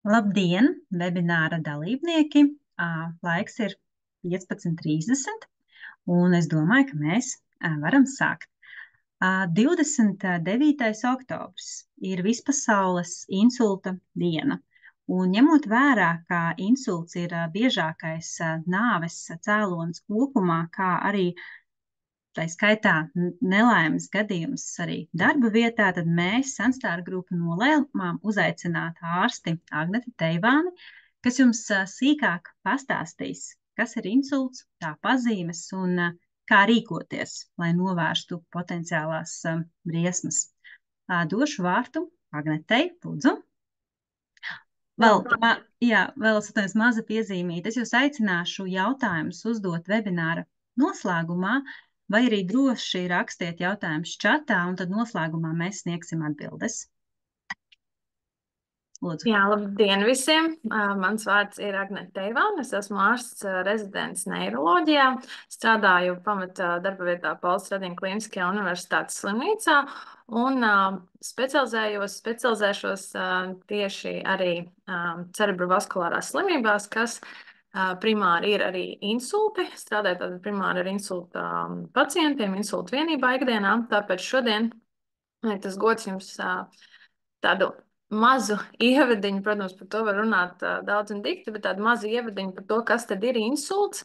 Labdien, webināra dalībnieki! Laiks ir 15:30, un es domāju, ka mēs varam sākt. 29. oktobris ir Vispasaules insulta diena, un ņemot vērā, ka insults ir biežākais nāves cēlonis kopumā, kā arī tā skaitā nelaimes gadījums arī darba vietā, tad mēs Sunstar grupa nolēmām uzaicināt ārsti Agneti Teivāni, kas jums sīkāk pastāstīs, kas ir insults, tā pazīmes un kā rīkoties, lai novērstu potenciālās briesmas. Došu vārdu Agnetei, lūdzu. Vēl maza piezīmīte. Es jūs aicināšu jautājumus uzdot webināra noslēgumā, vai arī droši rakstiet jautājumus čatā, un tad noslēgumā mēs sniegsim atbildes. Lūdzu. Jā, labdien visiem! Mans vārds ir Agnete Teivāne. Es esmu ārsts rezidents neiroloģijā. Strādāju pamata darba vietā Pauls Radina Kliniskajā universitātes slimnīcā un specializēšos tieši arī cerebrovaskulārās slimībās, kas primāri ir arī insulti. Strādāju tātad primāri ar insulta pacientiem, insulta vienībā ikdienā. Tāpēc šodien tas gods jums tādu mazu ievadiņu, protams, par to var runāt daudz un dikti, bet tādu mazu ievadiņu par to, kas tad ir insults,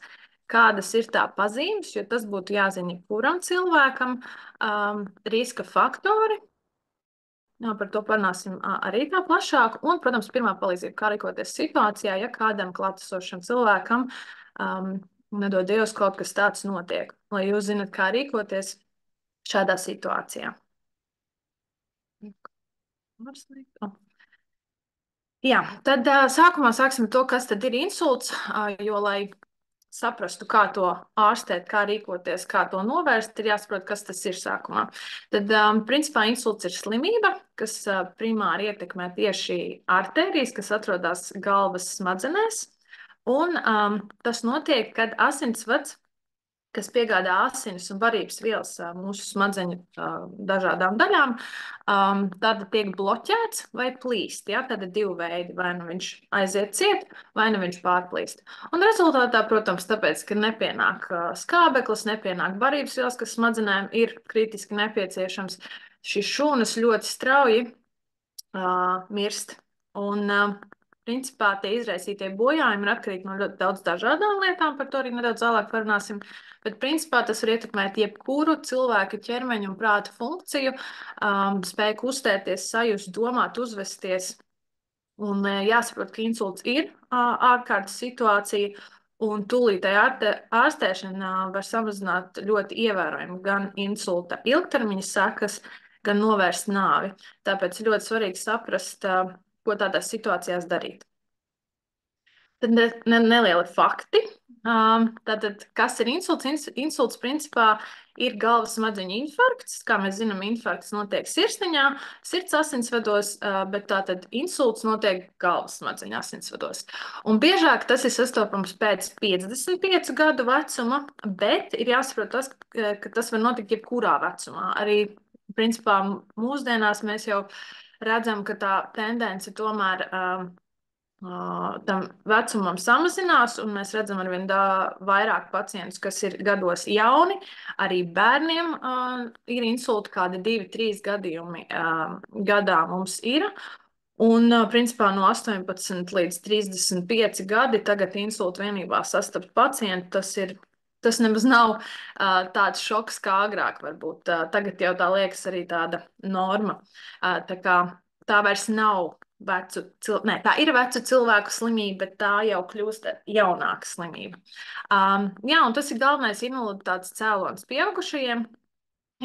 kādas ir tā pazīmes, jo tas būtu jāzina jebkuram cilvēkam, riska faktori. Par to parunāsim arī tā plašāk. Un, protams, pirmā palīdzība, kā rīkoties situācijā, ja kādam klātesošam cilvēkam nedod Dievs kaut kas tāds notiek, lai jūs zinat, kā rīkoties šādā situācijā. Jā, tad sākumā sāksim ar to, kas tad ir insults, jo, lai saprastu, kā to ārstēt, kā rīkoties, kā to novērst, ir jāsaprot, kas tas ir sākumā. Tad, principā, insults ir slimība, kas primāri ietekmē tieši artērijas, kas atrodas galvas smadzenēs, un tas notiek, kad asinsvads, kas piegādā asinis un barības vielas mūsu smadzeņu dažādām daļām, tad tiek bloķēts vai plīst. Ja? Tad ir divi veidi, vai nu viņš aiziet ciet, vai nu viņš pārplīst. Un rezultātā, protams, tāpēc, ka nepienāk skābeklis, nepienāk barības vielas, kas smadzenēm ir kritiski nepieciešams, šīs šūnas ļoti strauji mirst. Un principā tie izraisītie bojājumi ir atkarīgi no ļoti daudz dažādām lietām, par to arī nedaudz vēlāk parunāsim, bet principā tas var ietekmēt jebkuru cilvēka ķermeņa un prāta funkciju, spēju kustēties, sajust, domāt, uzvesties, un jāsaprot, ka insults ir ārkārtas situācija, un tūlītēji ārstēšana var samazināt ļoti ievērojami gan insulta ilgtermiņa sekas, gan novērst nāvi. Tāpēc ļoti svarīgi saprast, ko tādās situācijās darīt. Tad nelieli fakti. Tātad, kas ir insults? Insults principā ir galvas smadzeņu infarkts. Kā mēs zinām, infarkts notiek sirsniņā, sirds asinsvados, bet tātad insults notiek galvas smadzeņu asinsvados. Un biežāk tas ir sastopams pēc 55 gadu vecuma, bet ir jāsaprot tas, ka tas var notikt jebkurā vecumā. Arī, principā, mūsdienās mēs jau redzam, ka tā tendence tomēr tam vecumam samazinās, un mēs redzam arvien vairāk pacientus, kas ir gados jauni. Arī bērniem ir insulti, kādi 2-3 gadījumi gadā mums ir. Un, principā, no 18 līdz 35 gadi tagad insultu vienībā sastapt pacientu, tas nemaz nav tāds šoks kā agrāk varbūt. Tagad jau tā liekas arī tāda norma. Tā vairs nav tā ir vecu cilvēku slimība, bet tā jau kļūst jaunāka slimība. Jā, un tas ir galvenais invaliditātes cēlonis pieaugušajiem.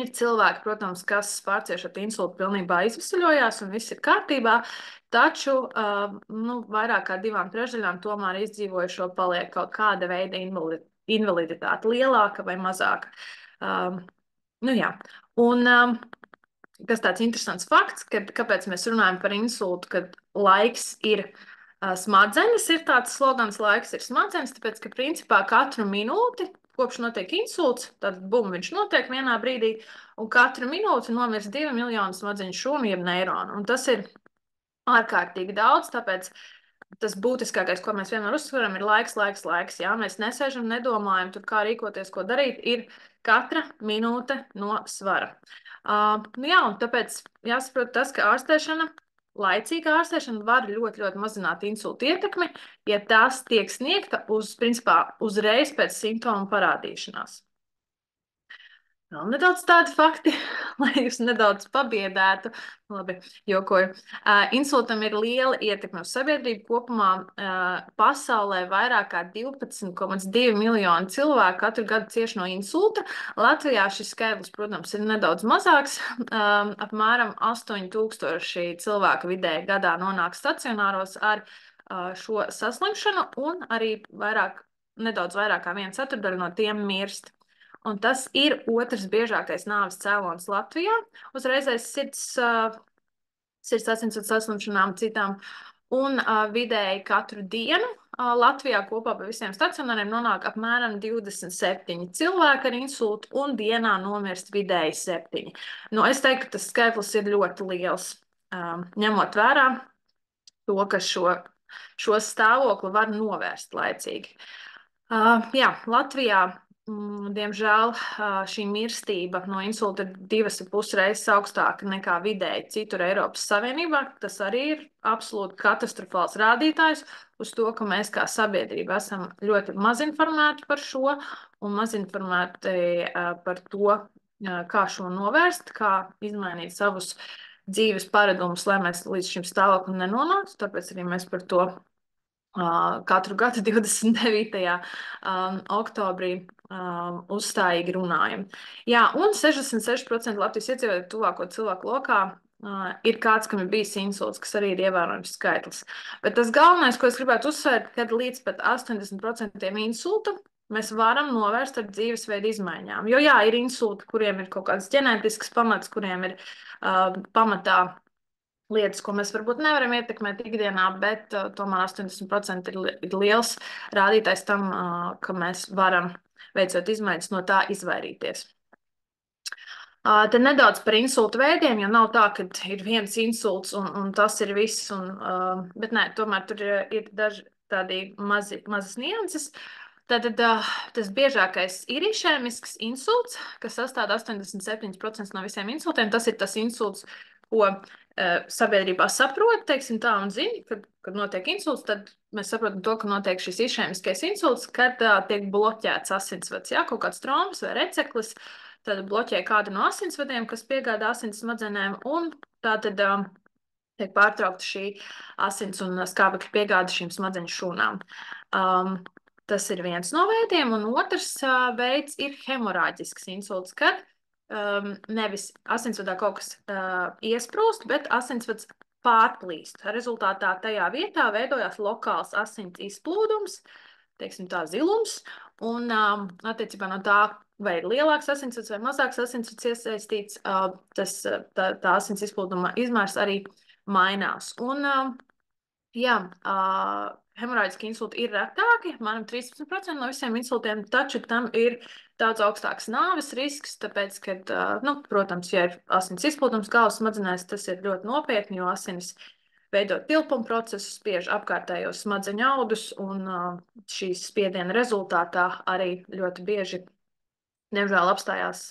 Ir cilvēki, protams, kas pārciešot insultu pilnībā izvesaļojās un viss ir kārtībā, taču vairāk kā 2/3 tomēr izdzīvojušo paliek kaut kāda veida invaliditāte, lielāka vai mazāka. Jā, un kas tāds interesants fakts, kāpēc mēs runājam par insultu, kad laiks ir smadzenes, ir tāds slogans, laiks ir smadzenes, tāpēc, ka principā katru minūti, kopš notiek insults, tad viņš notiek vienā brīdī, un katru minūti nomirst 2 miljoni smadzeņu šūnu, jeb neironu. Un tas ir ārkārtīgi daudz, tāpēc tas būtiskākais, ko mēs vienmēr uzsveram, ir laiks, laiks, laiks. Jā, mēs nesēžam, nedomājam, tur kā rīkoties, ko darīt, ir katra minūte no svara. Nu jā, un tāpēc jāsaprot tas, ka laicīga ārstēšana var ļoti, ļoti mazināt insulta ietekmi, ja tas tiek sniegta principā, uzreiz pēc simptomu parādīšanās. Vēl nedaudz tādi fakti, lai jūs nedaudz pabiedētu. Labi, jokoju. Insultam ir liela ietekme uz sabiedrību. Kopumā pasaulē vairāk kā 12,2 miljoni cilvēku katru gadu cieš no insulta. Latvijā šis skaitlis, protams, ir nedaudz mazāks. Apmēram 8,000 cilvēku vidēji gadā nonāk stacionāros ar šo saslimšanu, un arī nedaudz vairāk kā 1/4 no tiem mirst. Un tas ir otrs biežākais nāves cēlonis Latvijā, uzreizais sirds asinsvadu saslimšanām citām. Un vidēji katru dienu Latvijā kopā pa visiem stacionāriem nonāk apmēram 27 cilvēki ar insultu, un dienā nomirst vidēji 7. Nu, es teiktu, ka tas skaitlis ir ļoti liels, ņemot vērā to, ka šo stāvokli var novērst laicīgi. Jā, Latvijā, diemžēl, šī mirstība no insulta ir 2,5 reizes augstāka nekā vidēji citur Eiropas Savienībā. Tas arī ir absolūti katastrofāls rādītājs uz to, ka mēs kā sabiedrība esam ļoti mazinformēti par šo un mazinformēti par to, kā šo novērst, kā izmainīt savus dzīves paradumus, lai mēs līdz šim stāvoklim nenonāktu. Tāpēc arī mēs par to katru gadu 29. oktobrī uzstājīgi runājam. Jā, un 66% Latvijas iedzīvotāju tuvāko cilvēku lokā ir kāds, kam ir bijis insults, kas arī ir ievērojams skaitlis. Bet tas galvenais, ko es gribētu uzsvērt, kad līdz pat 80% insultu mēs varam novērst ar dzīvesveidu izmaiņām. Jo jā, ir insulti, kuriem ir kaut kāds ģenētisks pamats, kuriem ir pamatā lietas, ko mēs varbūt nevaram ietekmēt ikdienā, bet tomēr 80% ir liels rādītājs tam, ka mēs varam, veicot izmaiņas, no tā izvairīties. Te nedaudz par insultu veidiem, jo nav tā, ka ir viens insults un tas ir viss. Bet nē, tomēr tur ir daži tādi mazas nianses. Tātad tas biežākais ir išēmisks insults, kas sastāv 87% no visiem insultiem. Tas ir tas insults, ko sabiedrībā saprot, teiksim tā, un zina, kad notiek insults, tad mēs saprotam to, ka notiek šis išēmiskais insults, kad tiek bloķēts asinsvads, jā, kaut kāds trombs vai receklis, tad bloķē kādu no asinsvadiem, kas piegādā asins smadzenēm, un tā tad tiek pārtraukta šī asins un skābekļa piegāde šīm smadzeņu šūnām. Tas ir viens no veidiem, un otrs veids ir hemorāģisks insults, kad nevis asinsvadā kaut kas iesprūst, bet asinsvads pārplīst. Rezultātā tajā vietā veidojās lokāls asins izplūdums, teiksim tā, zilums, un attiecībā no tā, vai ir lielāks asinsvads vai mazāks asinsvads iesaistīts, tā asins izplūduma izmērs arī mainās. Un jā, hemorāģiski insulti ir retāki, apmēram 13% no visiem insultiem, taču tam ir daudz augstāks nāves risks, tāpēc, kad, protams, ja ir asins izplūdums galvas smadzenēs, tas ir ļoti nopietni, jo asinis veido tilpuma procesu, spiež apkārtējos smadzeņu audus, un šīs spiediena rezultātā arī ļoti bieži, diemžēl, apstājās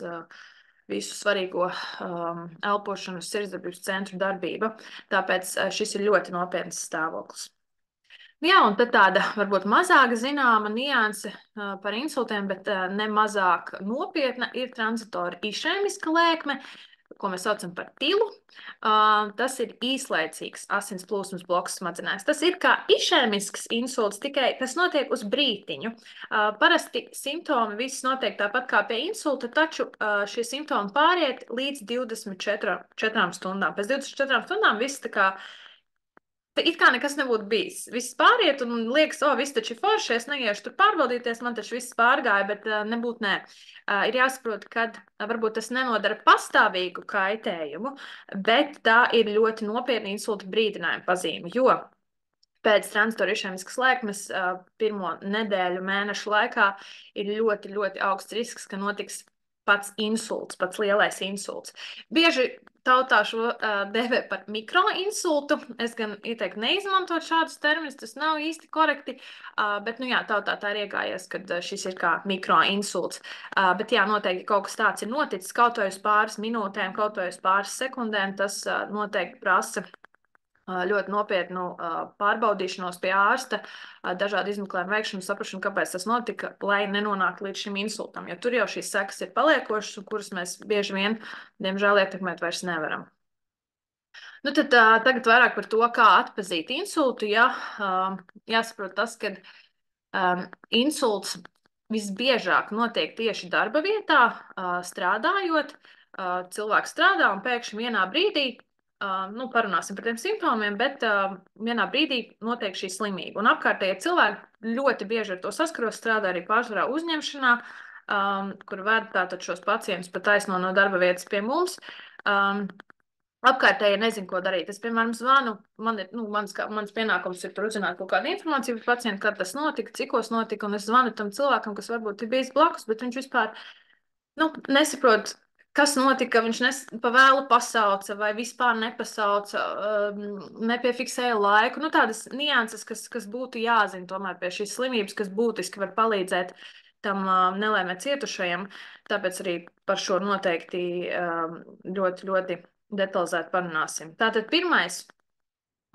visu svarīgo elpošanas sirdsdarbības centru darbība. Tāpēc šis ir ļoti nopietns stāvoklis. Jā, un tad tāda varbūt mazāk zināma nianse par insultiem, bet ne mazāk nopietna ir transitora išēmiska lēkme, ko mēs saucam par tilu. Tas ir īslaicīgs asins plūsmas bloks smadzenēs. Tas ir kā išēmisks insults, tikai tas notiek uz brītiņu. Parasti simptomi viss notiek tāpat kā pie insulta, taču šie simptomi pāriet līdz 24 stundām. Pēc 24 stundām viss tā kā it kā nekas nebūtu bijis. Viss pāriet un liekas, viss taču ir forši, es neiešu tur pārbaudīties, man taču viss pārgāja, bet nebūtu nē. Ir jāsaprot, ka varbūt tas nenodara pastāvīgu kaitējumu, bet tā ir ļoti nopietna insulta brīdinājuma pazīme, jo pēc transitora išēmiskas lēkmes pirmo nedēļu, mēnešu laikā ir ļoti, ļoti augsts risks, ka notiks pats insults, pats lielais insults. Bieži tautā šo dēvē par mikroinsultu. Es gan ieteiktu neizmantot šādus terminus, tas nav īsti korekti, bet, nu jā, tautā tā ir iegājies, kad šis ir kā mikroinsults. Bet jā, noteikti kaut kas tāds ir noticis, kaut vai uz pāris minūtēm, kaut vai uz pāris sekundēm, tas noteikti prasa ļoti nopietnu pārbaudīšanos pie ārsta, dažādu izmeklējumu veikšanu, saprašanu, kāpēc tas notika, lai nenonāktu līdz šim insultam. Jo tur jau šīs sekas ir paliekošas, un kuras mēs bieži vien, diemžēl, ietekmēt vairs nevaram. Nu, tad tagad vairāk par to, kā atpazīt insultu. Ja, jāsaprot tas, ka insults visbiežāk notiek tieši darba vietā, strādājot. Cilvēks strādā un pēkšņi vienā brīdī nu, parunāsim par tiem simptomiem, bet vienā brīdī notiek šī slimība. Un apkārtējie cilvēki ļoti bieži ar to saskaros, strādā arī pārsvarā uzņemšanā, kur ved tātad šos pacientus pa taisno no darba vietas pie mums. Apkārtēji nezinu, ko darīt. Es, piemēram, zvanu, mans pienākums ir tur uzzināt kaut kādu informāciju par pacientu, kad tas notika, cikos notika, un es zvanu tam cilvēkam, kas varbūt ir bijis blakus, bet viņš vispār nesaprot, kas notika, viņš pa vēlu pasauca vai vispār nepasauca, nepiefiksēja laiku. Nu, tādas nianses, kas būtu jāzina tomēr pie šīs slimības, kas būtiski var palīdzēt tam nelēmē cietušajam. Tāpēc arī par šo noteikti ļoti, ļoti detalizēti parunāsim. Tātad pirmais,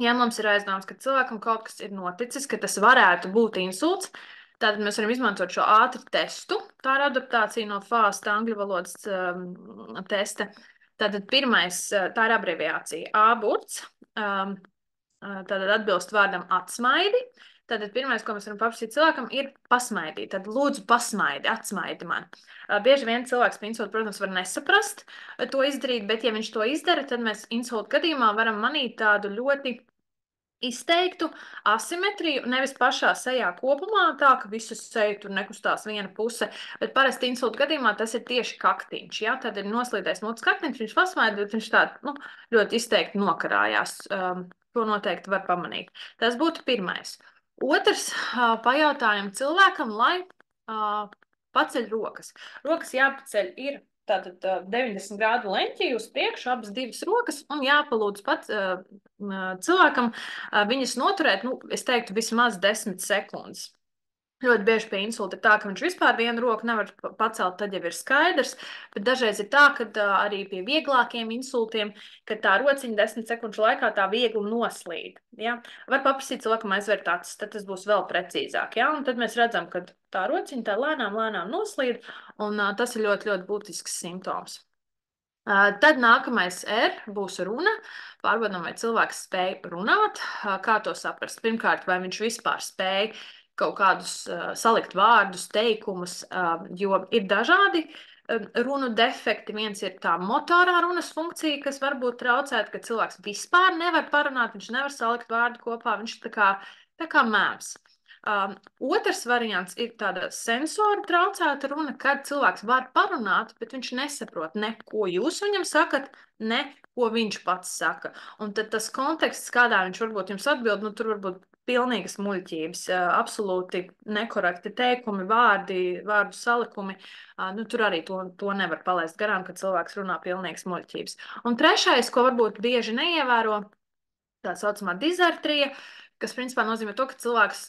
ja mums ir aizdoms, ka cilvēkam kaut kas ir noticis, ka tas varētu būt insults, tātad mēs varam izmantot šo ātru testu. Tā ir adaptācija no FAST angļu valodas testa. Tātad pirmais, tā ir abreviācija A-burts. Tātad atbilst vārdam atsmaidi. Tātad pirmais, ko mēs varam paprasīt cilvēkam, ir pasmaidīt. Tad lūdzu pasmaidi, atsmaidi man. Bieži vien cilvēks pie insulta, protams, var nesaprast to izdarīt, bet ja viņš to izdara, tad mēs insulta gadījumā varam manīt tādu ļoti izteiktu asimetriju, nevis pašā sejā kopumā, tā, ka visu seju tur nekustās viena puse, bet parasti insulta gadījumā tas ir tieši kaktiņš, ja? Tad ir noslīdējis mutes kaktiņš, viņš pasmaida, bet viņš tā, ļoti izteikti nokarājās. To noteikti var pamanīt. Tas būtu pirmais. Otrs, pajautājam cilvēkam, lai paceļ rokas. Rokas jāpaceļ ir tātad 90 grādu leņķī uz priekšu, abas divas rokas, un jāpalūdz pats cilvēkam viņas noturēt, es teiktu, vismaz 10 sekundes. Ļoti bieži pie insulta ir tā, ka viņš vispār vienu roku nevar pacelt, tad jau ir skaidrs, bet dažreiz ir tā, ka arī pie vieglākiem insultiem, kad tā rociņa 10 sekundžu laikā tā viegli noslīd. Ja? Var paprasīt cilvēkam aizvērt acis, tad tas būs vēl precīzāk. Ja? Un tad mēs redzam, ka tā rociņa tā lēnām noslīd, un tas ir ļoti, ļoti būtisks simptoms. Tad nākamais R būs runa. Pārbaudām, vai cilvēks spēj runāt, kā to saprast. Pirmkārt, vai viņš vispār spēj kaut kādus salikt vārdus, teikumus, jo ir dažādi runu defekti. Viens ir tā motorā runas funkcija, kas varbūt traucēt, ka cilvēks vispār nevar parunāt, viņš nevar salikt vārdu kopā, viņš tā kā mēms. Otrs variants ir tāda sensora traucēta runa, kad cilvēks var parunāt, bet viņš nesaprot ne, ko jūs viņam sakat, ne, ko viņš pats saka. Un tad tas konteksts, kādā viņš varbūt jums atbild, tur varbūt pilnīgas muļķības, absolūti nekorekti teikumi, vārdu salikumi. Tur arī to nevar palaist garām, kad cilvēks runā pilnīgas muļķības. Un trešais, ko varbūt bieži neievēro, tā saucamā dizartrija, kas principā nozīmē to, ka cilvēks,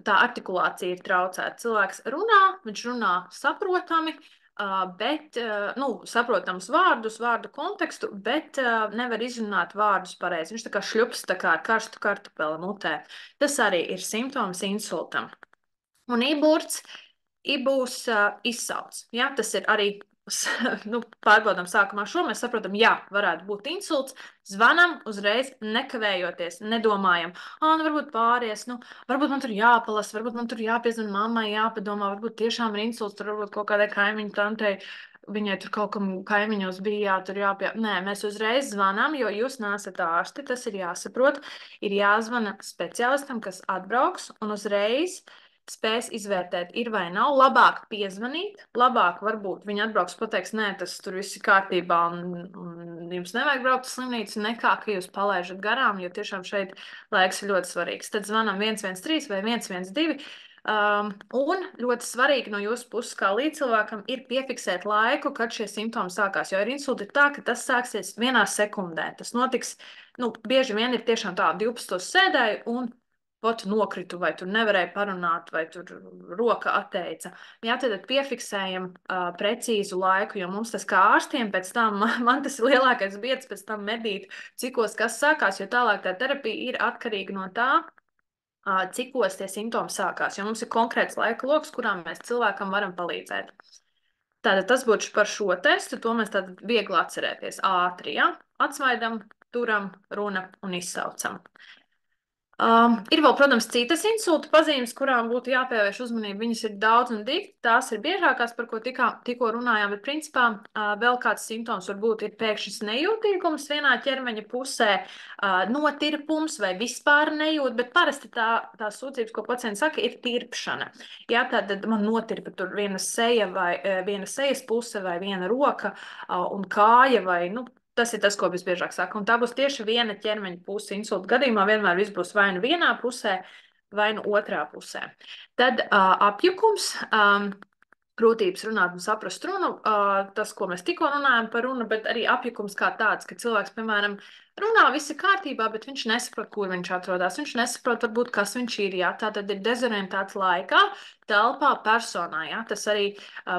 tā artikulācija ir traucēta. Cilvēks runā, viņš runā saprotami, bet, saprotams vārdus, vārdu kontekstu, bet nevar izrunāt vārdus pareizi. Viņš tā kā šļups tā kā ar karstu kartupeli mutē. Tas arī ir simptoms insultam. Un iburts būs izsauc. Ja? Tas ir arī, pārbaudām sākumā šo, mēs saprotam, jā, varētu būt insults, zvanam uzreiz, nekavējoties, nedomājam, varbūt pāries, varbūt man tur jāpalas, varbūt man tur jāpiezvan mammai, jāpadomā, varbūt tiešām ir insults, tur varbūt kaut kādai kaimiņu tantei, viņai tur kaut kam kaimiņos bija Nē, mēs uzreiz zvanām, jo jūs nesat ārsti, tas ir jāsaprot, ir jāzvana speciālistam, kas atbrauks un uzreiz spēs izvērtēt, ir vai nav, labāk piezvanīt, labāk varbūt viņi atbrauks, pateiks, nē, tas tur viss ir kārtībā un jums nevajag braukt uz slimnīcu, nekā, ka jūs palaižat garām, jo tiešām šeit laiks ir ļoti svarīgs. Tad zvanam 113 vai 112, Un ļoti svarīgi no jūsu puses, kā līdzcilvēkam, ir piefiksēt laiku, kad šie simptomi sākās. Jo ar insultu ir tā, ka tas sāksies vienā sekundē. Tas notiks, bieži vien ir tiešām tā, 12. sēdēju un pat nokritu, vai tur nevarēja parunāt, vai tur roka atteica. Jā, tad piefiksējam precīzu laiku, jo mums tas kā ārstiem pēc tam, man tas ir lielākais biedrs pēc tam medīt, cikos kas sākās, jo tālāk tā terapija ir atkarīga no tā, cikos tie simptomi sākās, jo mums ir konkrēts laika loks, kurā mēs cilvēkam varam palīdzēt. Tātad tas būtu par šo testu, to mēs tad viegli atcerēties ātri, ja? Atsmaidam, turam, runa un izsaucam. Ir vēl, protams, citas insulta pazīmes, kurām būtu jāpievērš uzmanība. Viņas ir daudz un dikti, tās ir biežākās, par ko tikko runājām, bet principā vēl kāds simptoms varbūt ir pēkšņs nejūtīgums vienā ķermeņa pusē, notirpums vai vispār nejūt, bet parasti tās sūdzības, ko pacients saka, ir tirpšana. Jā, tad man notirpa tur viena seja vai viena sejas puse vai viena roka un kāja vai, tas ir tas, ko visbiežāk saka. Un tā būs tieši viena ķermeņa puse. Insulta gadījumā vienmēr viss būs vai nu vienā pusē, vai nu otrā pusē. Tad apjukums, grūtības runāt un saprast runu, tas, ko mēs tikko runājam par runu, bet arī apjukums kā tāds, ka cilvēks, piemēram, runā, viss ir kārtībā, bet viņš nesaprot, kur viņš atrodas. Viņš nesaprot, varbūt, kas viņš ir. Jā. Tā tad ir dezorientēts laikā, telpā, personā. Jā. Tas arī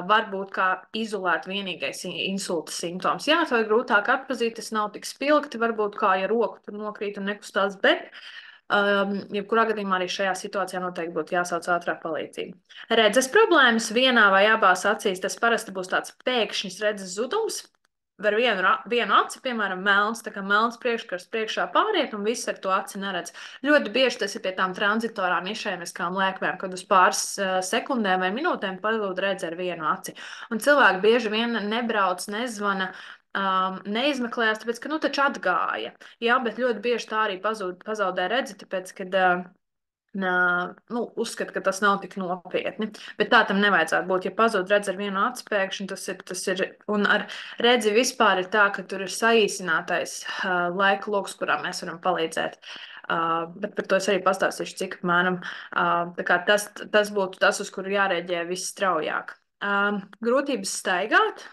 var būt kā izolēt vienīgais insulta simptoms. Jā, to ir grūtāk atpazīt, tas nav tik spilgti, varbūt kā, ja roku tur nokrīt un nekustās, bet jebkurā gadījumā arī šajā situācijā noteikti būtu jāsauc ātrā palīdzība. Redzes problēmas vienā vai abās acīs, tas parasti būs tāds pēkšņs redzes zudums. Var vienu aci, piemēram, melns, tā kā melns priekškars priekšā pāriet un viss ar to aci neredz. Ļoti bieži tas ir pie tām transitorām išēmiskām lēkmēm, kad uz pāris sekundēm vai minūtēm pazūd redz ar vienu aci. Un cilvēki bieži vien nebrauc, nezvana, neizmeklējās, tāpēc, ka, taču atgāja. Jā, bet ļoti bieži tā arī pazaudē redzi, tāpēc, kad uzskata, ka tas nav tik nopietni. Bet tā tam nevajadzētu būt. Ja pazūd redz ar vienu aci pēkšņi, tas ir, un ar redzi vispār ir tā, ka tur ir saīsinātais laika loks, kurā mēs varam palīdzēt. Bet par to es arī pastāstīšu, cik apmēram. Tā kā tas būtu tas, uz kuru jārēģē visstraujāk. Grūtības staigāt.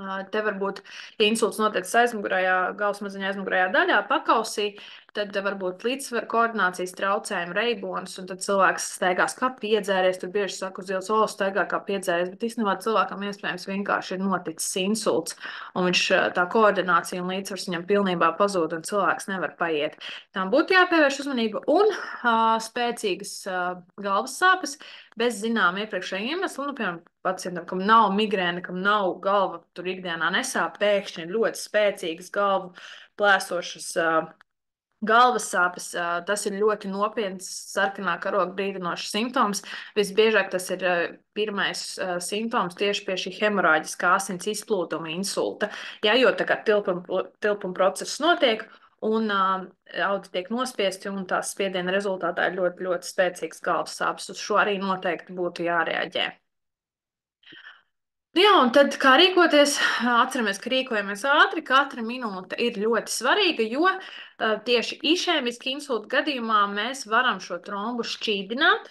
Te var būt insults noticis aizmugurējā, galvasmaziņā aizmugurējā daļā, pakausī, tad var būt līdzsvaru koordinācijas traucējumi, reibonis, un tad cilvēks staigās kā piedzēries, tur bieži saka uz ielas, staigā kā piedzēries, bet īstenībā cilvēkam iespējams vienkārši ir noticis insults, un viņš tā koordinācija un līdzsvars viņam pilnībā pazūd, un cilvēks nevar paiet. Tām būtu jāpievērš uzmanība, un spēcīgas galvas sāpes bez zinām iepriekšējiem iemeslu, piemēram, pacientam, kam nav migrēna, kam nav galva, tur ikdienā nesāp, pēkšņi ir ļoti spēcīgas galvu plēsošas galvas sāpes. Tas ir ļoti nopietns sarkanā karoga brīdinošs simptoms. Visbiežāk tas ir pirmais simptoms tieši pie šī hemorāģiskā asins izplūduma insulta. Jā, jo tā kā tilpuma process notiek, un audi tiek nospiesti, un tās spiediena rezultātā ir ļoti, ļoti spēcīgs galvas sāpes. Uz šo arī noteikti būtu jārēģē. Jā, un tad kā rīkoties? Atceramies, ka rīkojamies ātri, katra minūte ir ļoti svarīga, jo tieši išēmiski insulta gadījumā mēs varam šo trombu šķīdināt,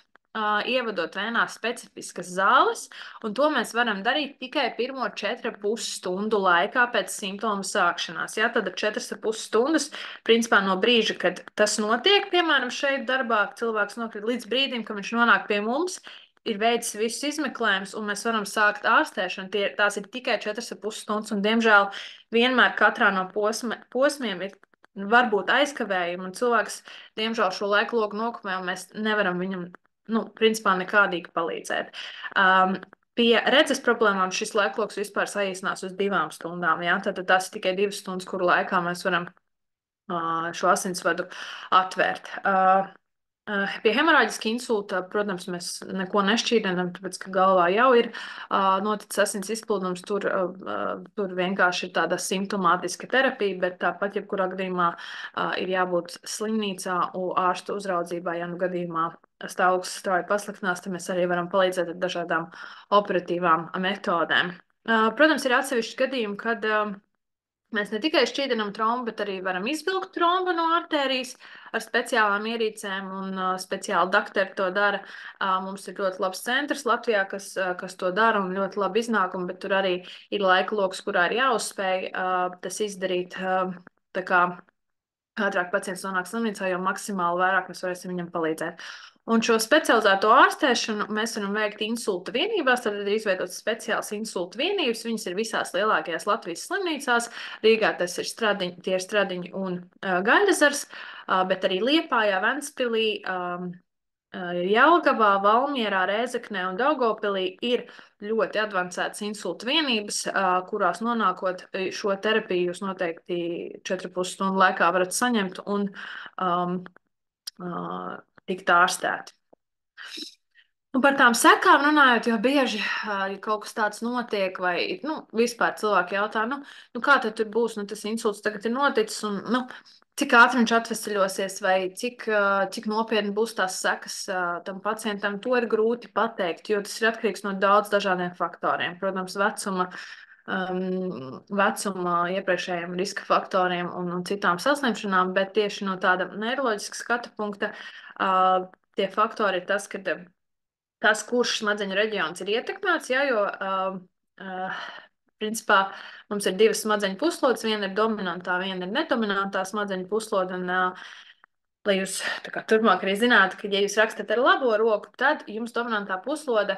ievadot vēnā specifiskas zāles, un to mēs varam darīt tikai pirmo 4,5 stundu laikā pēc simptomu sākšanās. Jā, tad 4,5 stundas, principā no brīža, kad tas notiek, piemēram, šeit darbā, cilvēks nokrīt līdz brīdim, kad viņš nonāk pie mums, ir veicis visus izmeklējumus, un mēs varam sākt ārstēšanu. Tās ir tikai 4,5 stundas, un, diemžēl, vienmēr katrā no posmiem ir varbūt aizkavējumi, un cilvēks, diemžēl, šo laiku logu nokavē, un mēs nevaram viņam, principā nekādīgi palīdzēt. Pie redzes problēmām šis laikloks vispār saīsinās uz 2 stundām, jā? Tad tas ir tikai 2 stundas, kuru laikā mēs varam šo asinsvadu atvērt. Pie hemorāģiska insulta, protams, mēs neko nešķīdinām, tāpēc, ka galvā jau ir noticis asins izplūdums, tur vienkārši ir tāda simptomātiska terapija, bet tāpat, jebkurā gadījumā, ir jābūt slimnīcā un ārstu uzraudzībā, ja nu gadījumā stāvoklis strauji pasliktinās, tad mēs arī varam palīdzēt ar dažādām operatīvām metodēm. Protams, ir atsevišķi gadījumi, kad Mēs ne tikai šķīdinām trombu, bet arī varam izvilkt trombu no artērijas ar speciālām ierīcēm, un speciāli dakteri to dara. Mums ir ļoti labs centrs Latvijā, kas to dara, un ļoti labi iznākumi, bet tur arī ir laika loks, kurā ir jāuzspēj tas izdarīt. Tā kā ātrāk pacients nonāks slimnīcā, jo maksimāli vairāk mēs varēsim viņam palīdzēt. Un šo specializēto ārstēšanu mēs varam veikt insulta vienībās. Tad ir izveidotas speciālas insulta vienības. Viņas ir visās lielākajās Latvijas slimnīcās. Rīgā tas ir tie ir Stradiņi un Gaļazars, bet arī Liepājā, Ventspilī, Jelgavā, Valmierā, Rēzeknē un Daugavpilī ir ļoti advancētas insulta vienības, kurās nonākot šo terapiju jūs noteikti 4,5 stundu laikā varat saņemt un tikt ārstēti. Un par tām sekām runājot, jo bieži, ja kaut kas tāds notiek, vai vispār cilvēki jautā, kā tad tur būs, tas insults tagad ir noticis, un cik ātri viņš atvesaļosies, vai cik nopietni būs tās sekas tam pacientam, to ir grūti pateikt, jo tas ir atkarīgs no daudz dažādiem faktoriem. Protams, vecuma, iepriekšējiem riska faktoriem un citām saslimšanām, bet tieši no tāda neiroloģiska skatu punkta tie faktori ir tas, kurš smadzeņu reģions ir ietekmēts, jo principā mums ir divas smadzeņu puslodes, viena ir dominantā, viena ir nedominantā smadzeņu puslode, un lai jūs turpmāk arī zinātu, ka, ja jūs rakstat ar labo roku, tad jums dominantā puslode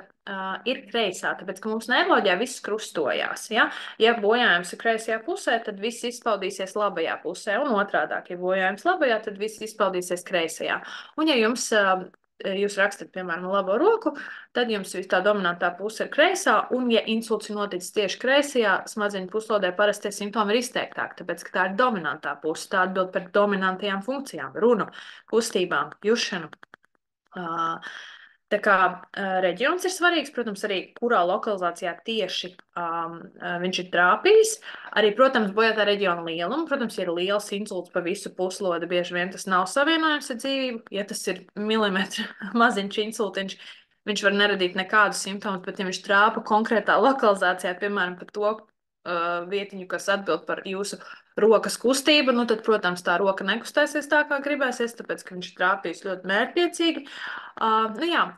ir kreisā, tāpēc, ka mums neiroloģijā viss krustojās. Ja bojājums ir kreisajā pusē, tad viss izpaudīsies labajā pusē, un otrādāk, ja bojājums labajā, tad viss izpaudīsies kreisajā. Un ja jūs rakstat, piemēram, labo roku, tad jums tā dominantā puse ir kreisā, un ja insults ir noticis tieši kreisajā smadzeņu puslodē, parasti tie simptomi ir izteiktāki, tāpēc, ka tā ir dominantā puse, tā atbild par dominantajām funkcijām, runu, kustībām, jušanu. Tā kā reģions ir svarīgs, protams, arī kurā lokalizācijā tieši viņš ir trāpījis. Arī, protams, bojātā reģiona lielumu. Protams, ja ir liels insults pa visu puslodi, bieži vien tas nav savienojams ar dzīvību. Ja tas ir milimetra maziņš insultiņš, viņš var neradīt nekādus simptomus, bet ja viņš trāpa konkrētā lokalizācijā, piemēram, pa to vietiņu, kas atbild par jūsu rokas kustību, tad, protams, tā roka nekustēsies tā, kā gribēsies, tāpēc, ka viņš ir trāpījis ļoti mērķtiecīgi.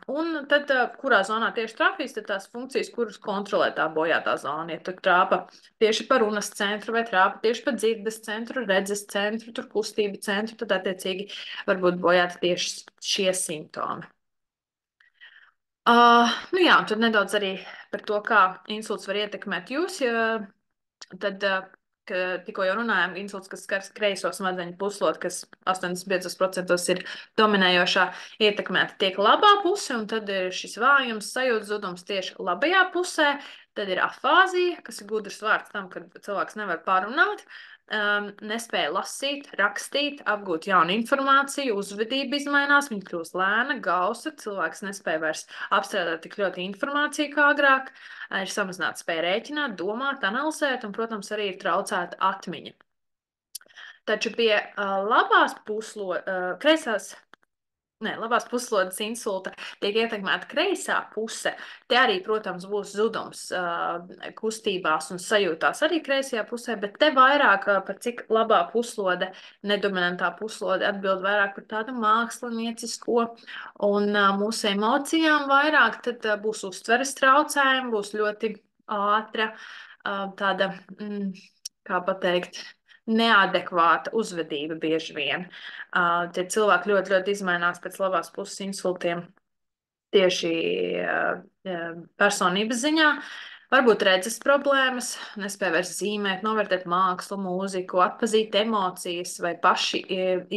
Un tad, kurā zonā tieši trāpīs, tad tās funkcijas, kuras kontrolē tā bojātā zona. Ja tur trāpa tieši par runas centru vai trāpa tieši par dzirdes centru, redzes centru, tur kustību centru, tad, attiecīgi, var būt bojāti tieši šie simptomi. Tad nedaudz arī par to, kā insults var ietekmēt jūs. Tad, tikko jau runājām, insults, kas skars kreiso smadzeņu puslodi, kas 85% ir dominējošā, ietekmēta tiek labā puse, un tad ir šis vājums, sajūtas zudums tieši labajā pusē. Tad ir afāzija, kas ir gudrs vārds tam, kad cilvēks nevar pārunāt. Nespēja lasīt, rakstīt, apgūt jaunu informāciju, uzvedība izmainās, viņa kļūst lēna, gausa, cilvēks nespēja vairs apstrādāt tik ļoti informāciju kā agrāk, ir samazināta spēja rēķināt, domāt, analizēt, un, protams, arī ir traucēta atmiņa. Taču pie labās puslodes insulta tiek ietekmēta kreisā puse. Te arī, protams, būs zudums kustībās un sajūtās arī kreisajā pusē, bet te vairāk par cik labā puslode, nedominantā puslode atbild vairāk par tādu māksliniecisko un mūsu emocijām vairāk, tad būs uztveres traucējumi, būs ļoti ātra tāda, kā pateikt, neadekvāta uzvedība bieži vien. Tie cilvēki ļoti, ļoti izmainās pēc labās puses insultiem tieši personības ziņā. Varbūt redzes problēmas, nespēja vairs zīmēt, novērtēt mākslu, mūziku, atpazīt emocijas vai paši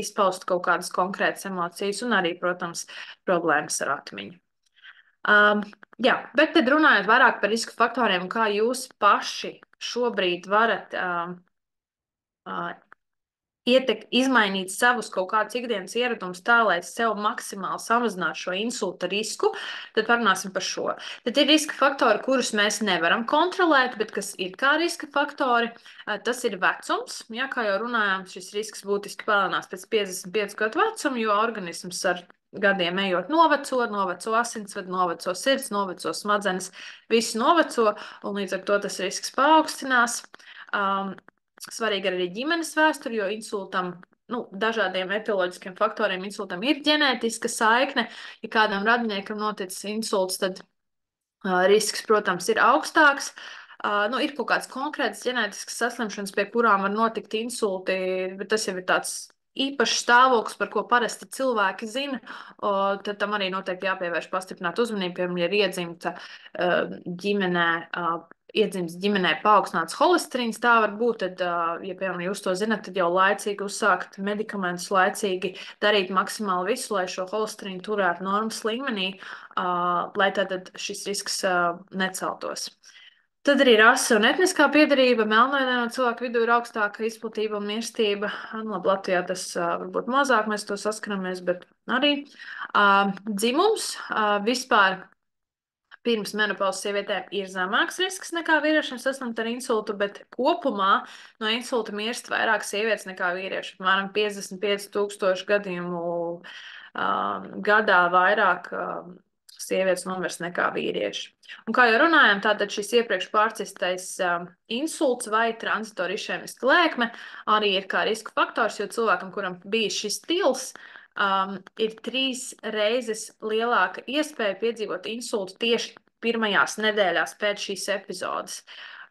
izpaust kaut kādas konkrētas emocijas un arī, protams, problēmas ar atmiņu. Bet tad runājot vairāk par risku faktoriem, kā jūs paši šobrīd varat izmainīt savus kaut kādus ikdienas ieradumus tā, lai sev maksimāli samazinātu šo insulta risku, tad parunāsim par šo. Tad ir riska faktori, kurus mēs nevaram kontrolēt, bet kas ir kā riska faktori. Tas ir vecums. Kā jau runājām, šis risks būtiski palielinās pēc 55 gadu vecuma, jo organisms ar gadiem ejot noveco asinsvadu, noveco sirds, noveco smadzenes, viss noveco, un līdz ar to tas risks paaugstinās. svarīga arī ģimenes vēsture, jo insultam, dažādiem etioloģiskiem faktoriem insultam ir ģenētiska saikne. Ja kādam radiniekam noticis insults, tad risks, protams, ir augstāks. Ir kaut kādas konkrētas ģenētiskas saslimšanas, pie kurām var notikt insulti, bet tas jau ir tāds īpašs stāvoklis, par ko parasti cilvēki zina. Tad tam arī noteikti jāpievērš pastiprināta uzmanība, piemēram, ja ir iedzimts ģimenē paaugstināts holesterīns, tā var būt, tad, ja, piemēram, jūs to zinat, tad jau laicīgi uzsākt medikamentus, laicīgi darīt maksimāli visu, lai šo holesterīnu turētu normas līmenī, lai tad šis risks neceltos. Tad arī rasa un etniskā piedarība. Melnādaino cilvēku vidū ir augstāka izplatība un mirstība. Labi, Latvijā tas varbūt mazāk mēs to saskaramies, bet arī dzimums vispār. Pirms menopauzes sievietēm ir zemāks risks nekā vīriešiem saslimt ar insultu, bet kopumā no insulta mirst vairāk sievietes nekā vīrieši. Apmēram 55,000 gadījumu gadā vairāk sievietes nomirst nekā vīrieši. Un kā jau runājām, tātad šis iepriekš pārcistais insults vai tranzitora išēmiska lēkme arī ir kā riska faktors, jo cilvēkam, kuram bija šis stils, ir 3 reizes lielāka iespēja piedzīvot insultu tieši pirmajās nedēļās pēc šīs epizodes.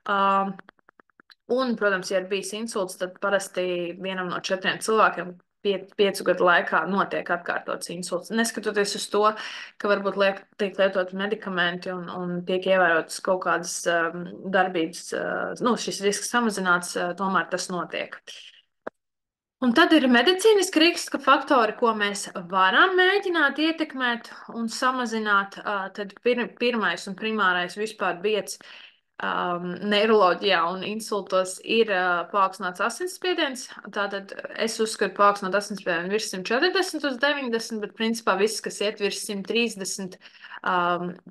Un, protams, ja ir bijis insults, tad parasti vienam no 4 cilvēkiem 5 gadu laikā notiek atkārtots insults. Neskatoties uz to, ka varbūt tiek lietot medikamenti un tiek ievērotas kaut kādas darbības, šis risks samazināts, tomēr tas notiek. Un tad ir medicīniski riska faktori, ko mēs varam mēģināt ietekmēt un samazināt. Tad pirmais un primārais vispār biedz neiroloģijā un insultos ir paaugstināts asinsspiediens. Tātad es uzskatu paaugstināt asinsspiedienu virs 140 uz 90, bet principā viss, kas iet virs 130,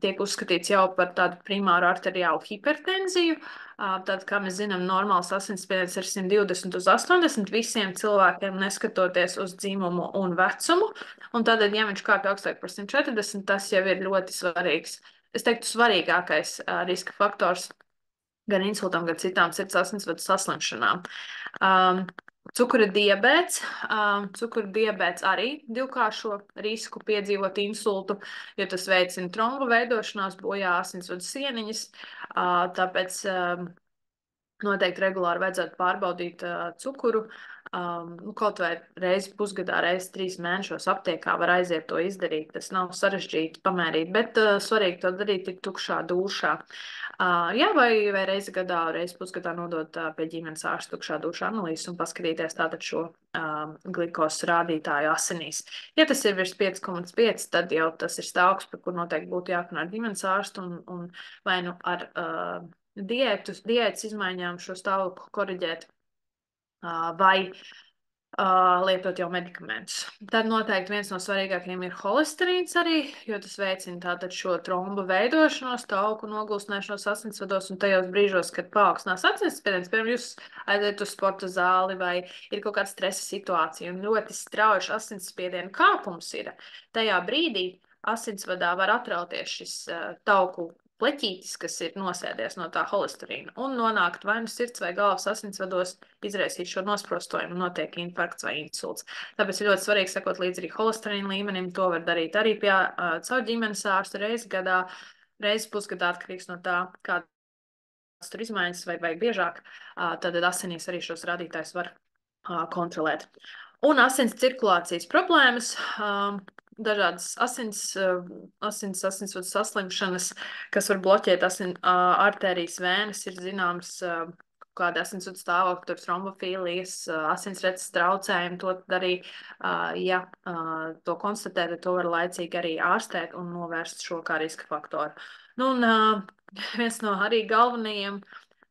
tiek uzskatīts jau par tādu primāru arteriālu hipertenziju. Tad, kā mēs zinām, normāls asinsspiediens ir 120 uz 80 visiem cilvēkiem, neskatoties uz dzimumu un vecumu. Un tad, ja viņš kāp augstāk par 140, tas jau ir ļoti svarīgs. Es teiktu, svarīgākais riska faktors gan insultam, gan citām sirds asinsvadu saslimšanām. Cukura diabēts. Cukura diabēts arī divkāršo risku piedzīvot insultu, jo tas veicina trombu veidošanās, bojā asinsvadu sieniņas. Tāpēc noteikti regulāri vajadzētu pārbaudīt cukuru. Kaut vai reizi pusgadā, reizi 3 mēnešos aptiekā var aiziet to izdarīt. Tas nav sarežģīti pamērīt, bet svarīgi to darīt tik tukšā dūšā. Vai reizi gadā, reizi pusgadā nodot pie ģimenes ārsta tukšā dūšā analīzes un paskatīties tātad šo glikos rādītāju asinīs. Ja tas ir virs 5,5, tad jau tas ir stāvoklis, par kur noteikti būtu jāpanā ar ģimenes ārstu un vai nu ar diētas izmaiņām šo stāvokli koriģēt, vai lietot jau medikamentus. Tad noteikti viens no svarīgākajiem ir holesterīns arī, jo tas veicina tātad šo trombu veidošanos, tauku nogulstnēšanos asinsvados, un tajos brīžos, kad paaugstinās asinsspiediens, piemēram, jūs aiziet uz sporta zāli vai ir kaut kāda stresa situācija un ļoti strauji asinsspiediena kāpums ir, tajā brīdī asinsvadā var atrauties šis tauku pleķītis, kas ir nosēdies no tā holesterīna, un nonākt vai nu sirds vai galvas asinsvados, izraisīt šo nosprostojumu, notiek infarkts vai insults. Tāpēc ir ļoti svarīgi sekot līdzi arī holesterīna līmenim. To var darīt arī pie savu ģimenes ārsta reizi gadā, reizi pusgadā, atkarīgs no tā, kādas tur izmaiņas vai biežāk. Tad asinīs arī šos rādītājus var kontrolēt. Un asins cirkulācijas problēmas. Dažādas asinsvadu saslimšanas, kas var bloķēt artērijas vēnes, ir zināms kāda asinsvadu stāvokļa, tur trombofīlijas, asinsredzes traucējumi, to arī, ja to konstatē, tad to var laicīgi arī ārstēt un novērst šo kā riska faktoru. Viens no arī galvenajiem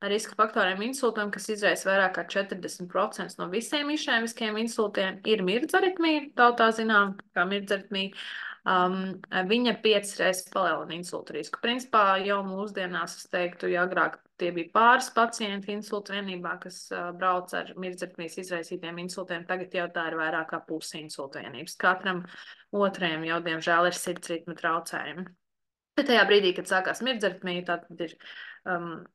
riska faktoriem insultam, kas izraisa vairāk kā 40% no visiem išēmiskiem insultiem, ir mirdzaritmija, tautā zinām, kā mirdzaritmija. Viņa 5 reizes palielina insultu risku. Principā jau mūsdienās, es teiktu, ja agrāk tie bija pāris pacienti insultu vienībā, kas brauc ar mirdzaritmijas izraisītiem insultiem, tagad jau tā ir vairāk kā pusi insultu vienības. Katram otrajam jau, diemžēl, ir sirdsritma traucējumi. Bet tajā brīdī, kad sākās mirdzaritmija, tad ir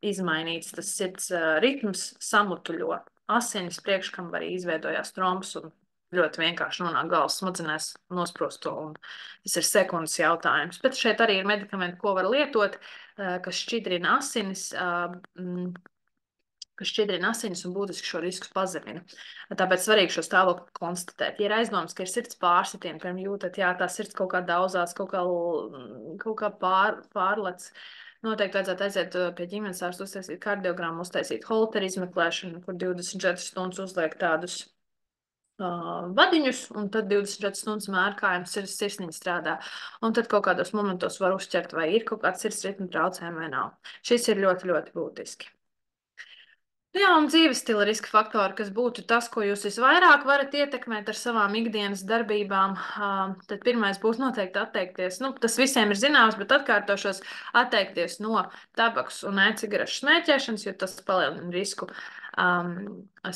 izmainīts tas sirds ritms, samutuļo asinis priekškambarī, izveidojās trombs un ļoti vienkārši nonāk galvas smadzenēs nosprosto, un tas ir sekundes jautājums. Bet šeit arī ir medikamenti, ko var lietot, kas šķidrina asinis, un būtiski šo risku pazemina. Tāpēc svarīgi šo stāvokli konstatēt. Ja ir aizdomas, ka ir sirds pārsitieni, piemēram, jūtat, jā, tā sirds kaut kā daudzās, kaut kā pārlec, noteikti vajadzētu aiziet pie ģimenes ārsta, uztaisīt kardiogramu, uztaisīt holteru izmeklēšanu, kur 24 stundas uzliek tādus vadiņus, un tad 24 stundas mēr, kā jums sirsniņa strādā. Un tad kaut kādos momentos var uzķert, vai ir kaut kāds sirds ritma traucējumi vai nav. Šis ir ļoti, ļoti būtiski. Jā, un dzīves stila riska faktori, kas būtu tas, ko jūs visvairāk varat ietekmēt ar savām ikdienas darbībām, tad pirmais būs noteikti atteikties. Nu, tas visiem ir zināms, bet atkārtošos atteikties no tabakas un e-cigarešu smēķēšanas, jo tas palielina risku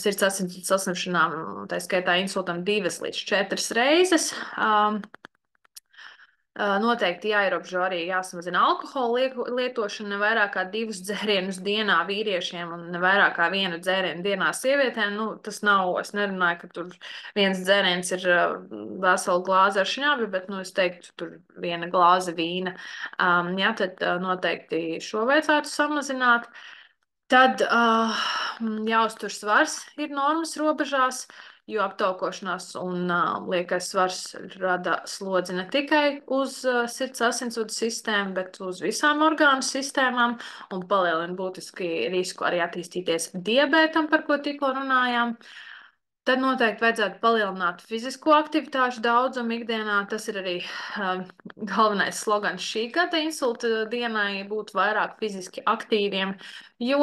sirds asinsvadu saslimšanām, tā skaitā insultam 2 līdz 4 reizes. Noteikti jāierobežo arī jāsamazina alkohola lietošana ne vairāk kā 2 dzērienus dienā vīriešiem un ne vairāk kā 1 dzērienu dienā sievietēm. Nu, tas nav, es nerunāju, ka tur viens dzēriens ir vesela glāze ar šņabi, bet, nu, es teiktu, tur 1 glāze vīna. Jā, tad noteikti šo vajadzētu samazināt. Tad jāuztur svars ir normas robežās, jo aptaukošanās un liekais svars rada slodzi ne tikai uz sirds asinsvadu sistēmu, bet uz visām orgānu sistēmām un palielina būtiski risku arī attīstīties diabētam, par ko tikko runājām. Tad noteikti vajadzētu palielināt fizisko aktivitāšu daudzumu ikdienā. Tas ir arī galvenais slogans šī gada insulta dienai - būt vairāk fiziski aktīviem, jo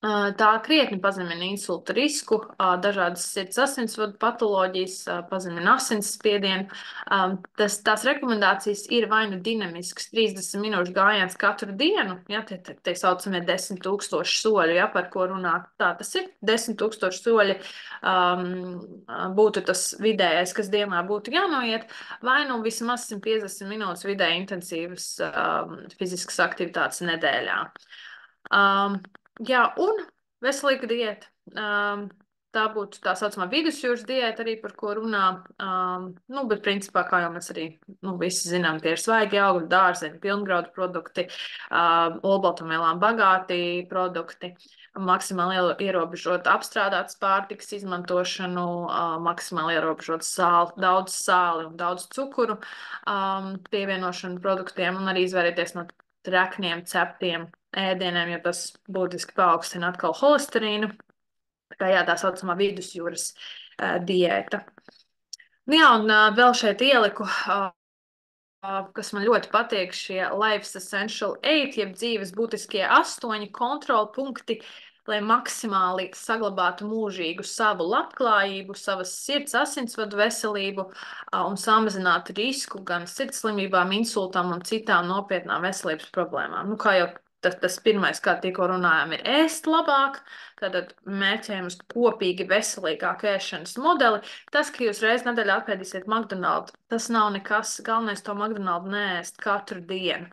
tā krietni pazemina insulta risku, dažādas sirds asinsvadu patoloģijas, pazemina asinsspiedienu. Tās rekomendācijas ir vai nu dinamisks 30 minūšu gājiens katru dienu, ja, tie saucamie 10 000 soļi, ja, par ko runā. Tā tas ir 10 000 soļi, būtu tas vidējais, kas dienā būtu jānoiet, vai nu vismaz 150 minūtes vidēji intensīvas fiziskas aktivitātes nedēļā. Jā, un veselīga diēta. Tā būtu tā saucamā vidusjūras diēta, arī par ko runā. Nu, bet principā, kā jau mēs arī visi zinām, tie ir svaigi augļi, dārzeņi, pilngraudu produkti, olbaltumvielām bagāti produkti, maksimāli ierobežot apstrādātas pārtikas izmantošanu, maksimāli ierobežot daudz sāli un daudz cukuru pievienošanu produktiem un arī izvairīties no trekniem, ceptiem ēdieniem, jo tas būtiski paaugstina atkal holesterīnu. Tā kā jā, tā saucamā vidusjūras diēta. Nu jā, un vēl šeit ieliku, kas man ļoti patīk, šie Life's Essential 8, jeb dzīves būtiskie 8 kontrolpunkti, lai maksimāli saglabātu mūžīgu savu labklājību, savas sirds asinsvadu veselību un samazinātu risku gan sirdslimībām, insultam un citām nopietnām veselības problēmām. Nu, kā jau tas pirmais, kā tikko runājām, ir ēst labāk, tātad mērķējam uz kopīgi veselīgāku ēšanas modeli. Tas, ka jūs reizi nedēļā apēdīsiet McDonald's, tas nav nekas, galvenais to McDonald's neēst katru dienu.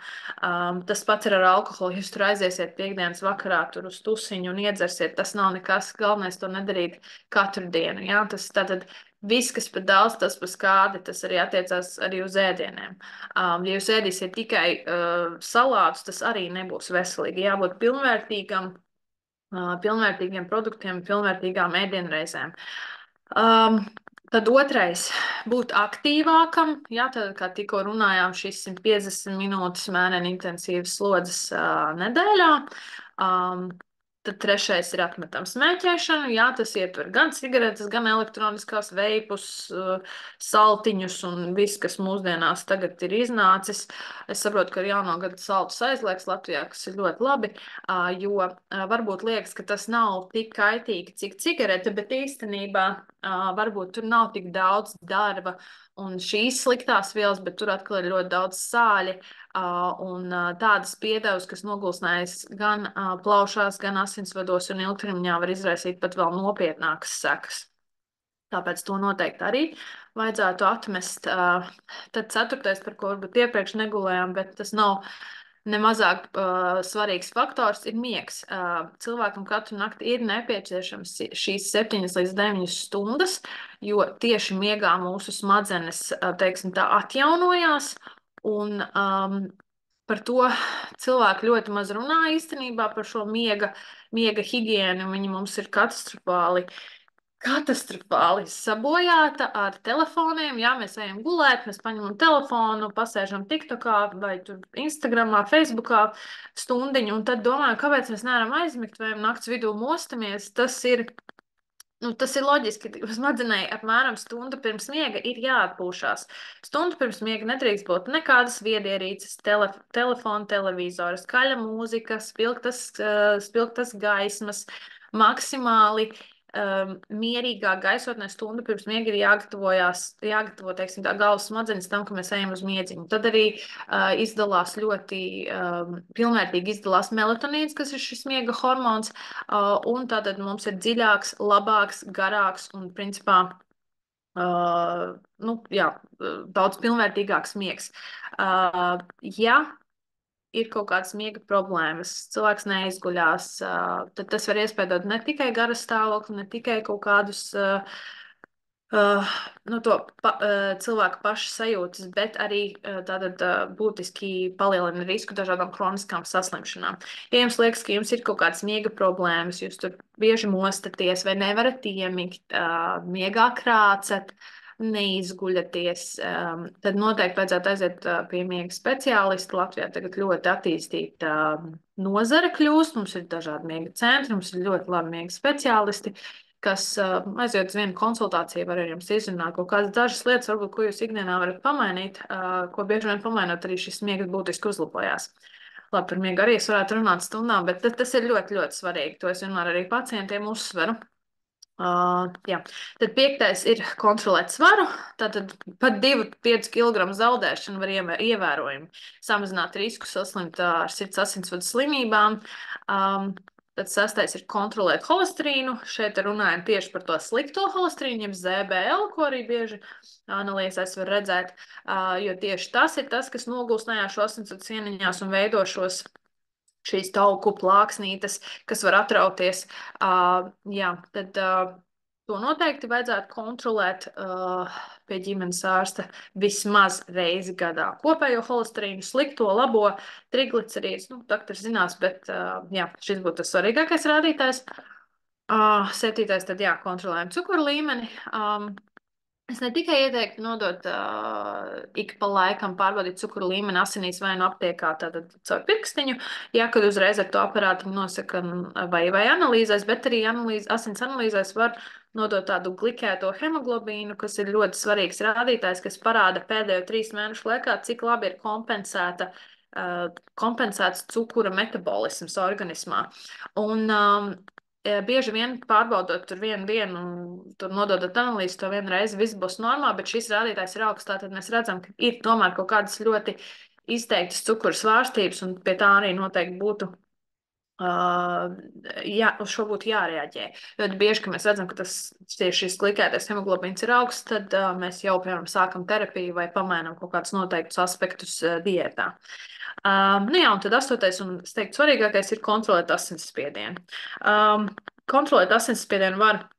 Tas pats ir ar alkoholu, jūs tur aiziesiet piekdienas vakarā tur uz tusiņu un iedzersiet, tas nav nekas, galvenais to nedarīt katru dienu. Jā? Tas tātad viss, kas par daudz, tas par skādi, tas arī attiecās arī uz ēdieniem. Ja jūs ēdīsiet tikai salātus, tas arī nebūs veselīgi. Jābūt pilnvērtīgiem produktiem, pilnvērtīgām ēdienreizēm. Tad otrais - būt aktīvākam. Jā, tad, kā tikko runājām, šīs 150 minūtes mēnesi intensīvas slodzes nedēļā. Tad trešais ir atmetam smēķēšanu. Jā, tas ietver gan cigaretes, gan elektroniskās veipus, saltiņus un viss, kas mūsdienās tagad ir iznācis. Es saprotu, ka ar jauno gadu saltus aizliegs Latvijā, kas ir ļoti labi, jo varbūt liekas, ka tas nav tik kaitīgi, cik cigarete, bet īstenībā varbūt tur nav tik daudz darba un šīs sliktās vielas, bet tur atkal ir ļoti daudz sāļi un tādas piedevas, kas nogulsnējas gan plaušās, gan asinsvados un ilgtermiņā var izraisīt pat vēl nopietnākas sekas. Tāpēc to noteikti arī vajadzētu atmest. Tad ceturtais, par ko varbūt iepriekš negulējām, bet tas nav nemazāk svarīgs faktors, ir miegs. Cilvēkam katru nakti ir nepieciešams šīs 7 līdz 9 stundas, jo tieši miegā mūsu smadzenes, teiksim tā, atjaunojās. Un, par to cilvēki ļoti maz runā īstenībā par šo miega higiēnu. Viņi mums ir katastrofāli sabojāta ar telefoniem. Jā, mēs ejam gulēt, mēs paņemam telefonu, pasēžam TikTokā vai tur Instagramā, Facebookā stundiņu, un tad domājam, kāpēc mēs nevaram aizmigt vai nakts vidū mostamies. Tas ir loģiski, ka smadzenei apmēram stundu pirms miega ir jāatpūšas. Stundu pirms miega nedrīkst būt nekādas viedierīces, telefona, televizora, skaļa mūzika, spilgtas gaismas. Maksimāli mierīgā gaisotnē stundu pirms miega ir jāgatavo, teiksim, tā galvas smadzenes tam, ka mēs ejam uz miedziņu. Tad arī izdalās ļoti pilnvērtīgi izdalās melatonīns, kas ir šis miega hormons, un tātad mums ir dziļāks, labāks, garāks un, principā, daudz pilnvērtīgāks miegs. Ja ir kaut kādas miega problēmas, cilvēks neizguļās, tad tas var iespēdot ne tikai gara stāvokli, ne tikai kaut kādus cilvēku pašu sajūtas, bet arī tātad būtiski palielina risku dažādām kroniskām saslimšanām. Ja jums liekas, ka jums ir kaut kādas miega problēmas, jūs tur bieži mostaties vai nevarat iemigt, miegā krācat, neizguļaties, tad noteikti vajadzētu aiziet pie miega speciālista. Latvijā tagad ļoti attīstīta nozare kļūst, mums ir dažādi miega centri, mums ir ļoti labi miega speciālisti, kas aiziet uz vienu konsultāciju, var ar jums izrunāt kaut kādas dažas lietas, varbūt, ko jūs ikdienā varat pamainīt, ko bieži vien pamainot, arī šis miegs būtiski uzlabojās. Labi, par miegu arī es varētu runāt stundām, bet tas ir ļoti, ļoti svarīgi. To es vienmēr arī pacientiem uzsveru. Jā. Tad 5. ir kontrolēt svaru. Tātad pat 2-5 kg zaudēšana var ievērojami samazināt risku saslimt ar sirds asinsvadu slimībām. Tad 6. ir kontrolēt holesterīnu. Šeit runājam tieši par to slikto holesterīnu, jeb ZBL, ko arī bieži analīzēs var redzēt, jo tieši tas ir tas, kas nogulst nejauši asinsvadu sieniņās un veido šīs tauku plāksnītes, kas var atrauties. Tad to noteikti vajadzētu kontrolēt pie ģimenes ārsta vismaz reizi gadā. Kopējo holesterīnu, slikto, labo, triglicerīdus, doktors zinās, bet šis būtu tas svarīgākais rādītājs. 7. tad kontrolējam cukuru līmeni. Es ne tikai ieteiktu nodot ik pa laikam pārbaudīt cukuru līmeni asinīs vai nu aptiekā, tātad caur pirkstiņu, kad uzreiz ar to aparātu nosaka vai analīzēs, bet arī asins analīzēs var nodot tādu glikēto hemoglobīnu, kas ir ļoti svarīgs rādītājs, kas parāda pēdējo 3 mēnešu laikā, cik labi ir kompensēts cukura metabolisms organismā. Un bieži vien pārbaudot tur vienu dienu un tur nododot analīzi, to vienu reizi viss būs normāli, bet šis rādītājs ir augsts, tātad mēs redzam, ka ir tomēr kaut kādas ļoti izteiktas cukura svārstības, un pie tā arī noteikti būtu uz šo būtu jārēģē. Ļoti bieži, ka mēs redzam, ka šis glikētais hemoglobīns ir augsts, tad mēs jau, piemēram, sākam terapiju vai pamainām kaut kādus noteiktus aspektus diētā. Un tad 8. un, es teiktu, svarīgākais ir kontrolēt asinsspiedienu. Kontrolēt asinsspiedienu var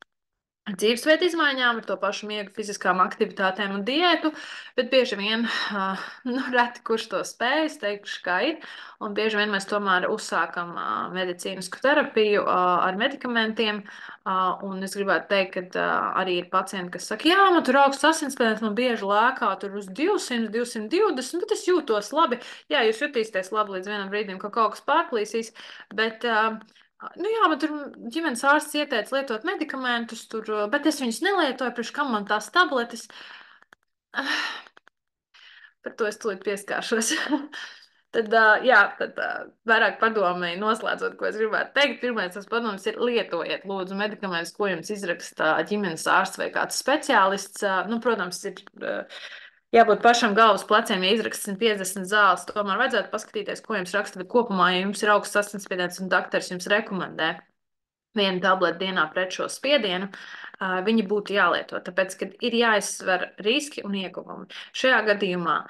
dzīvesveidu izmaiņām, ar to pašu miegu, fiziskām aktivitātēm un diētu, bet bieži vien, reti kurš to spēj, es teikšu, kā ir, un bieži vien mēs tomēr uzsākam medicīnisku terapiju ar medikamentiem, un es gribētu teikt, ka arī ir pacienti, kas saka, jā, man tur augsts asinsspiediens, man bieži lēkā tur uz 200, 220, bet es jūtos labi. Jā, jūs jutīsieties labi līdz vienam brīdim, ka kaut kas pārklīsīs, bet man tur ģimenes ārsts ieteica lietot medikamentus, bet es viņus nelietoju, priekš kam man tās tabletes. Par to es tūlīt pieskāršos. Tad vairāk padomēji noslēdzot, ko es gribētu teikt. Pirmais tas padoms ir lietojiet, lūdzu, medikamentus, ko jums izraksta ģimenes ārsts vai kāds speciālists. Protams, ir jābūt pašam galvas pleciem, ja izraksta 150 zāles, tomēr vajadzētu paskatīties, ko jums raksta, bet kopumā, ja jums ir augsts asinsspiediens un doktors jums rekomendē vienu tableti dienā pret šo spiedienu, viņi būtu jālieto. Tāpēc, kad ir jāizsver riski un ieguvumi. Šajā gadījumā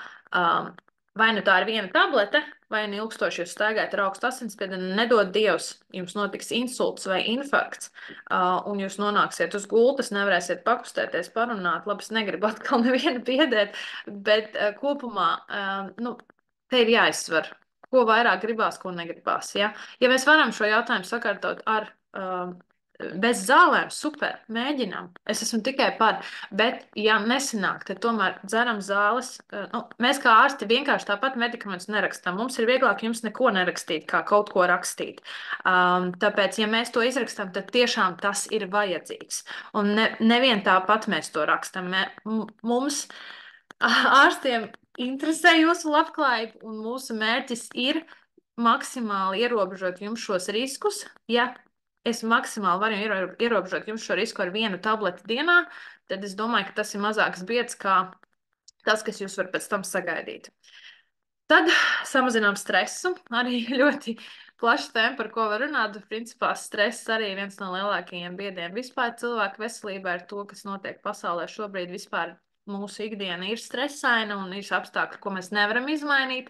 vai nu tā ir viena tablete, vai nu ilgstoši jūs staigājat ar augstu asinsspiedienu, nedod Dievs, jums notiks insults vai infarkts, un jūs nonāksiet uz gultas, nevarēsiet pakustēties, parunāt. Labi, es negribu atkal nevienu biedēt, bet kopumā, nu, te ir jāizsver, ko vairāk gribās, ko negribās. Ja, ja mēs varam šo jautājumu sakārtot ar bez zālēm, super, mēģinām. Es esmu tikai par, bet, ja nesanāk, tad tomēr dzeram zāles. Nu, mēs kā ārsti vienkārši tāpat medikamentus nerakstām. Mums ir vieglāk jums neko nerakstīt, kā kaut ko rakstīt. Tāpēc, ja mēs to izrakstām, tad tiešām tas ir vajadzīgs. Un nevien tāpat mēs to rakstam. Mums ārstiem interesē jūsu labklājība, un mūsu mērķis ir maksimāli ierobežot jums šos riskus. Ja es maksimāli varu ierobežot jums šo risku ar vienu tableti dienā, tad es domāju, ka tas ir mazāks bieds kā tas, kas jūs var pēc tam sagaidīt. Tad samazinām stresu. Arī ļoti plaša tēma, par ko var runāt. Principā stress arī ir viens no lielākajiem biediem vispār cilvēku veselībā, ir to, kas notiek pasaulē šobrīd. Vispār mūsu ikdiena ir stresaina un ir apstākļi, ko mēs nevaram izmainīt.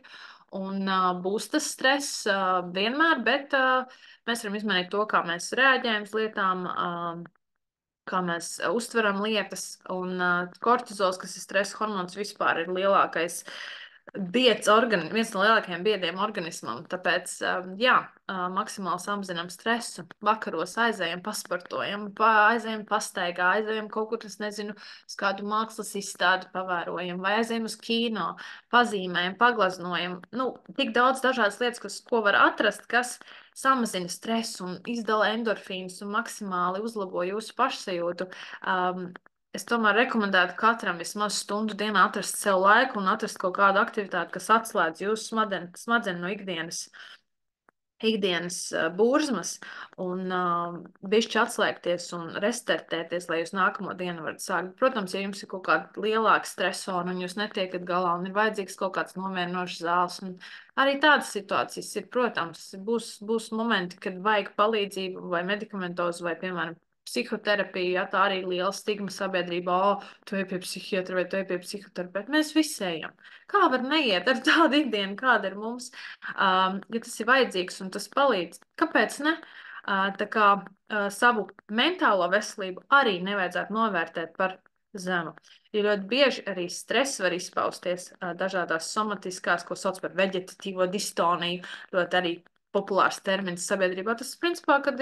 Un būs tas stress vienmēr, bet mēs varam izmainīt to, kā mēs reaģējam uz lietām, kā mēs uztveram lietas. Un kortizols, kas ir stresa hormons, vispār ir lielākais bieds, viens no lielākajiem biediem organismam. Tāpēc, jā, maksimāli samazinām stresu. Vakaros aizējam, pasportojam, aizējam pastaigā, aizējam kaut kur, es nezinu, uz kādu mākslas izstādi pavērojam, vai aizējam uz kino, pazīmējam, paglaznojam. Nu, tik daudz dažādas lietas, ko var atrast, kas samazina stresu un izdala endorfīnus un maksimāli uzlabo jūsu pašsajūtu. Es tomēr rekomendētu katram vismaz stundu dienā atrast sev laiku un atrast kaut kādu aktivitāti, kas atslēdz jūsu smadeni no ikdienas burzmas un bišķi atslēgties un restartēties, lai jūs nākamo dienu varat sākt. Protams, ja jums ir kaut kāda lielāka stresora un jūs netiekat galā un ir vajadzīgs kaut kāds nomierinošs zāles, un arī tādas situācijas ir, protams, būs momenti, kad vajag palīdzību vai medikamentozu vai, piemēram, psihoterapija, ja tā arī ir liela stigma sabiedrībā, tu ej pie psihiatra vai tu ej pie psihoterapeita. Mēs visi ejam. Kā var neiet ar tādu ikdienu, kāda ir mums? Ja tas ir vajadzīgs un tas palīdz, kāpēc ne? Tā kā savu mentālo veselību arī nevajadzētu novērtēt par zemu. Jo ļoti bieži arī stress var izpausties dažādās somatiskās, ko sauc par veģetatīvo distoniju, ļoti arī populārs termins sabiedrībā. Tas, principā, kad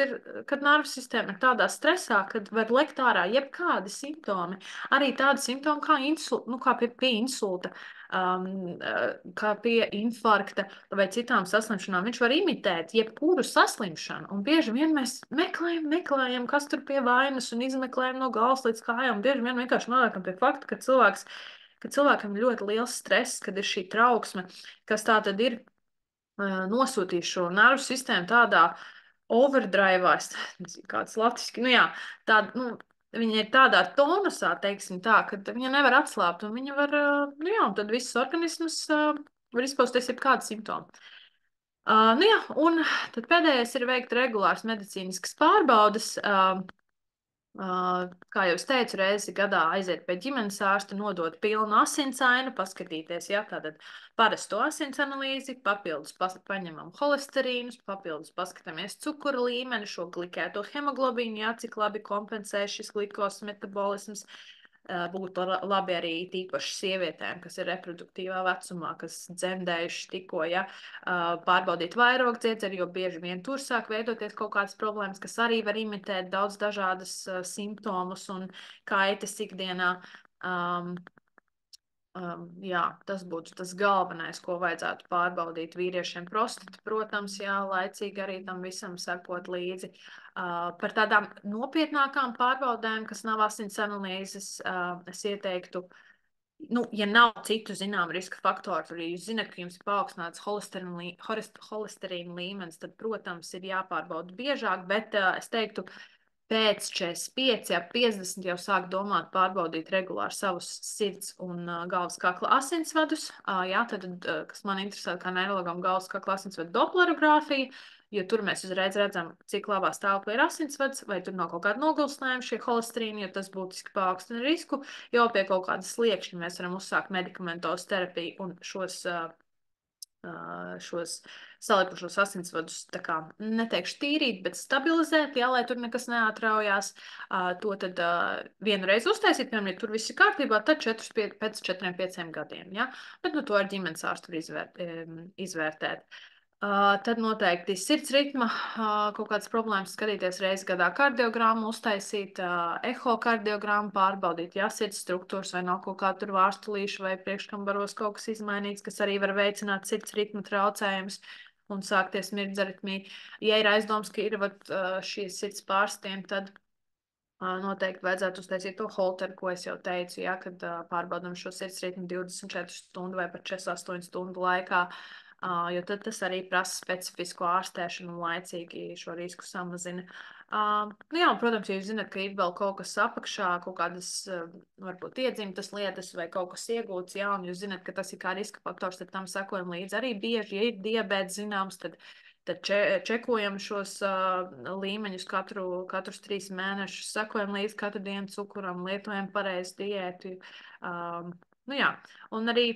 nervu sistēma ir tādā stresā, kad var lekt ārā jebkādi simptomi, arī tādi simptomi kā kā pie insulta, kā pie infarkta vai citām saslimšanām. Viņš var imitēt jebkuru saslimšanu, un bieži vien mēs meklējam, kas tur pie vainas, un izmeklējam no galvas līdz kājām. Bieži vien vienkārši nonākam pie fakta, ka cilvēkam ir ļoti liels stress, kad ir šī trauksme, kas tā tad ir nosūtīt šo nervu sistēmu tādā overdrive, kāds latviski, nu jā, tāda, nu, viņa ir tādā tonusā, teiksim tā, ka viņa nevar atslābt, un viņa var, nu jā, un tad viss organisms var izpausties jebkādi simptomi. Nu jā, un tad pēdējais ir veikt regulārs medicīniskas pārbaudes, kā jau es teicu, reizi gadā aiziet pie ģimenes ārsta, nodot pilnu asinsainu, paskatīties, ja tātad parasto asins analīzi, papildus paņemam holesterīnus, papildus paskatāmies cukura līmeni, šo glikēto hemoglobīnu, ja cik labi kompensē šis glikos metabolisms. Būtu labi arī tīpaši sievietēm, kas ir reproduktīvā vecumā, kas dzemdējuši tikko, ja, pārbaudīt vairogdziedzeri, jo bieži vien tur sāk veidoties kaut kādas problēmas, kas arī var imitēt daudz dažādas simptomus un kaitas ikdienā. Jā, tas būtu tas galvenais, ko vajadzētu pārbaudīt vīriešiem. Prostata, protams, jā, laicīgi arī tam visam sekot līdzi. Par tādām nopietnākām pārbaudēm, kas nav asins analīzes, es ieteiktu, nu, ja nav citu zinām riska faktoru, ja jūs zināt, ka jums ir paaugstināts holesterīna līmenis, tad, protams, ir jāpārbauda biežāk, bet es teiktu, pēc 45, ap 50 jau sāk domāt pārbaudīt regulāri savus sirds un galvas kakla asinsvadus. Jā, tad, kas man interesē, kā neirologam galvas kakla asinsvadu doplerogrāfija, jo tur mēs uzreiz redzam, cik labā stāvoklī ir asinsvads, vai tur nav kaut kāda nogulsnējuma šie holesterīni, jo tas būtiski paaugstina risku, jo pie kaut kādas sliekšņa mēs varam uzsākt medikamentozu terapiju un šos salikušos asinsvadus, tā kā neteikšu tīrīt, bet stabilizēt, jā, lai tur nekas neatraujās. To tad vienu reizi uztaisīt, piemēram, ja tur viss ir kārtībā, tad pēc 4-5 gadiem, jā. Bet nu, to ar ģimenes ārstu var izvērtēt. Tad noteikti sirds ritma kaut kādas problēmas skatīties reizi gadā kardiogrammu, uztaisīt ehokardiogrammu, pārbaudīt, ja sirds struktūras vai nav kaut kā tur vārstulīšu vai priekškambaros kaut kas izmainīts, kas arī var veicināt sirds ritma traucējumus un sākties mirdzaritmija. Ja ir aizdoms, ka ir šīs sirds pārstiem, tad noteikti vajadzētu uztaisīt to holteru, ko es jau teicu, ja, kad pārbaudam šo sirds ritmu 24 stundu vai pat 48 stundu laikā. Jo tad tas arī prasa specifisku ārstēšanu un laicīgi šo risku samazina. Nu jā, un, protams, ja jūs zināt, ka ir vēl kaut kas apakšā, kaut kādas varbūt iedzimtas lietas vai kaut kas iegūts, jā, un jūs zināt, ka tas ir kā riska faktors, tad tam sekojam līdzi. Arī bieži, ja ir diabēts zināms, tad čekojam šos līmeņus katrus 3 mēnešus, sekojam līdzi katru dienu cukuram, lietojam pareizi diētu. Nu jā, un arī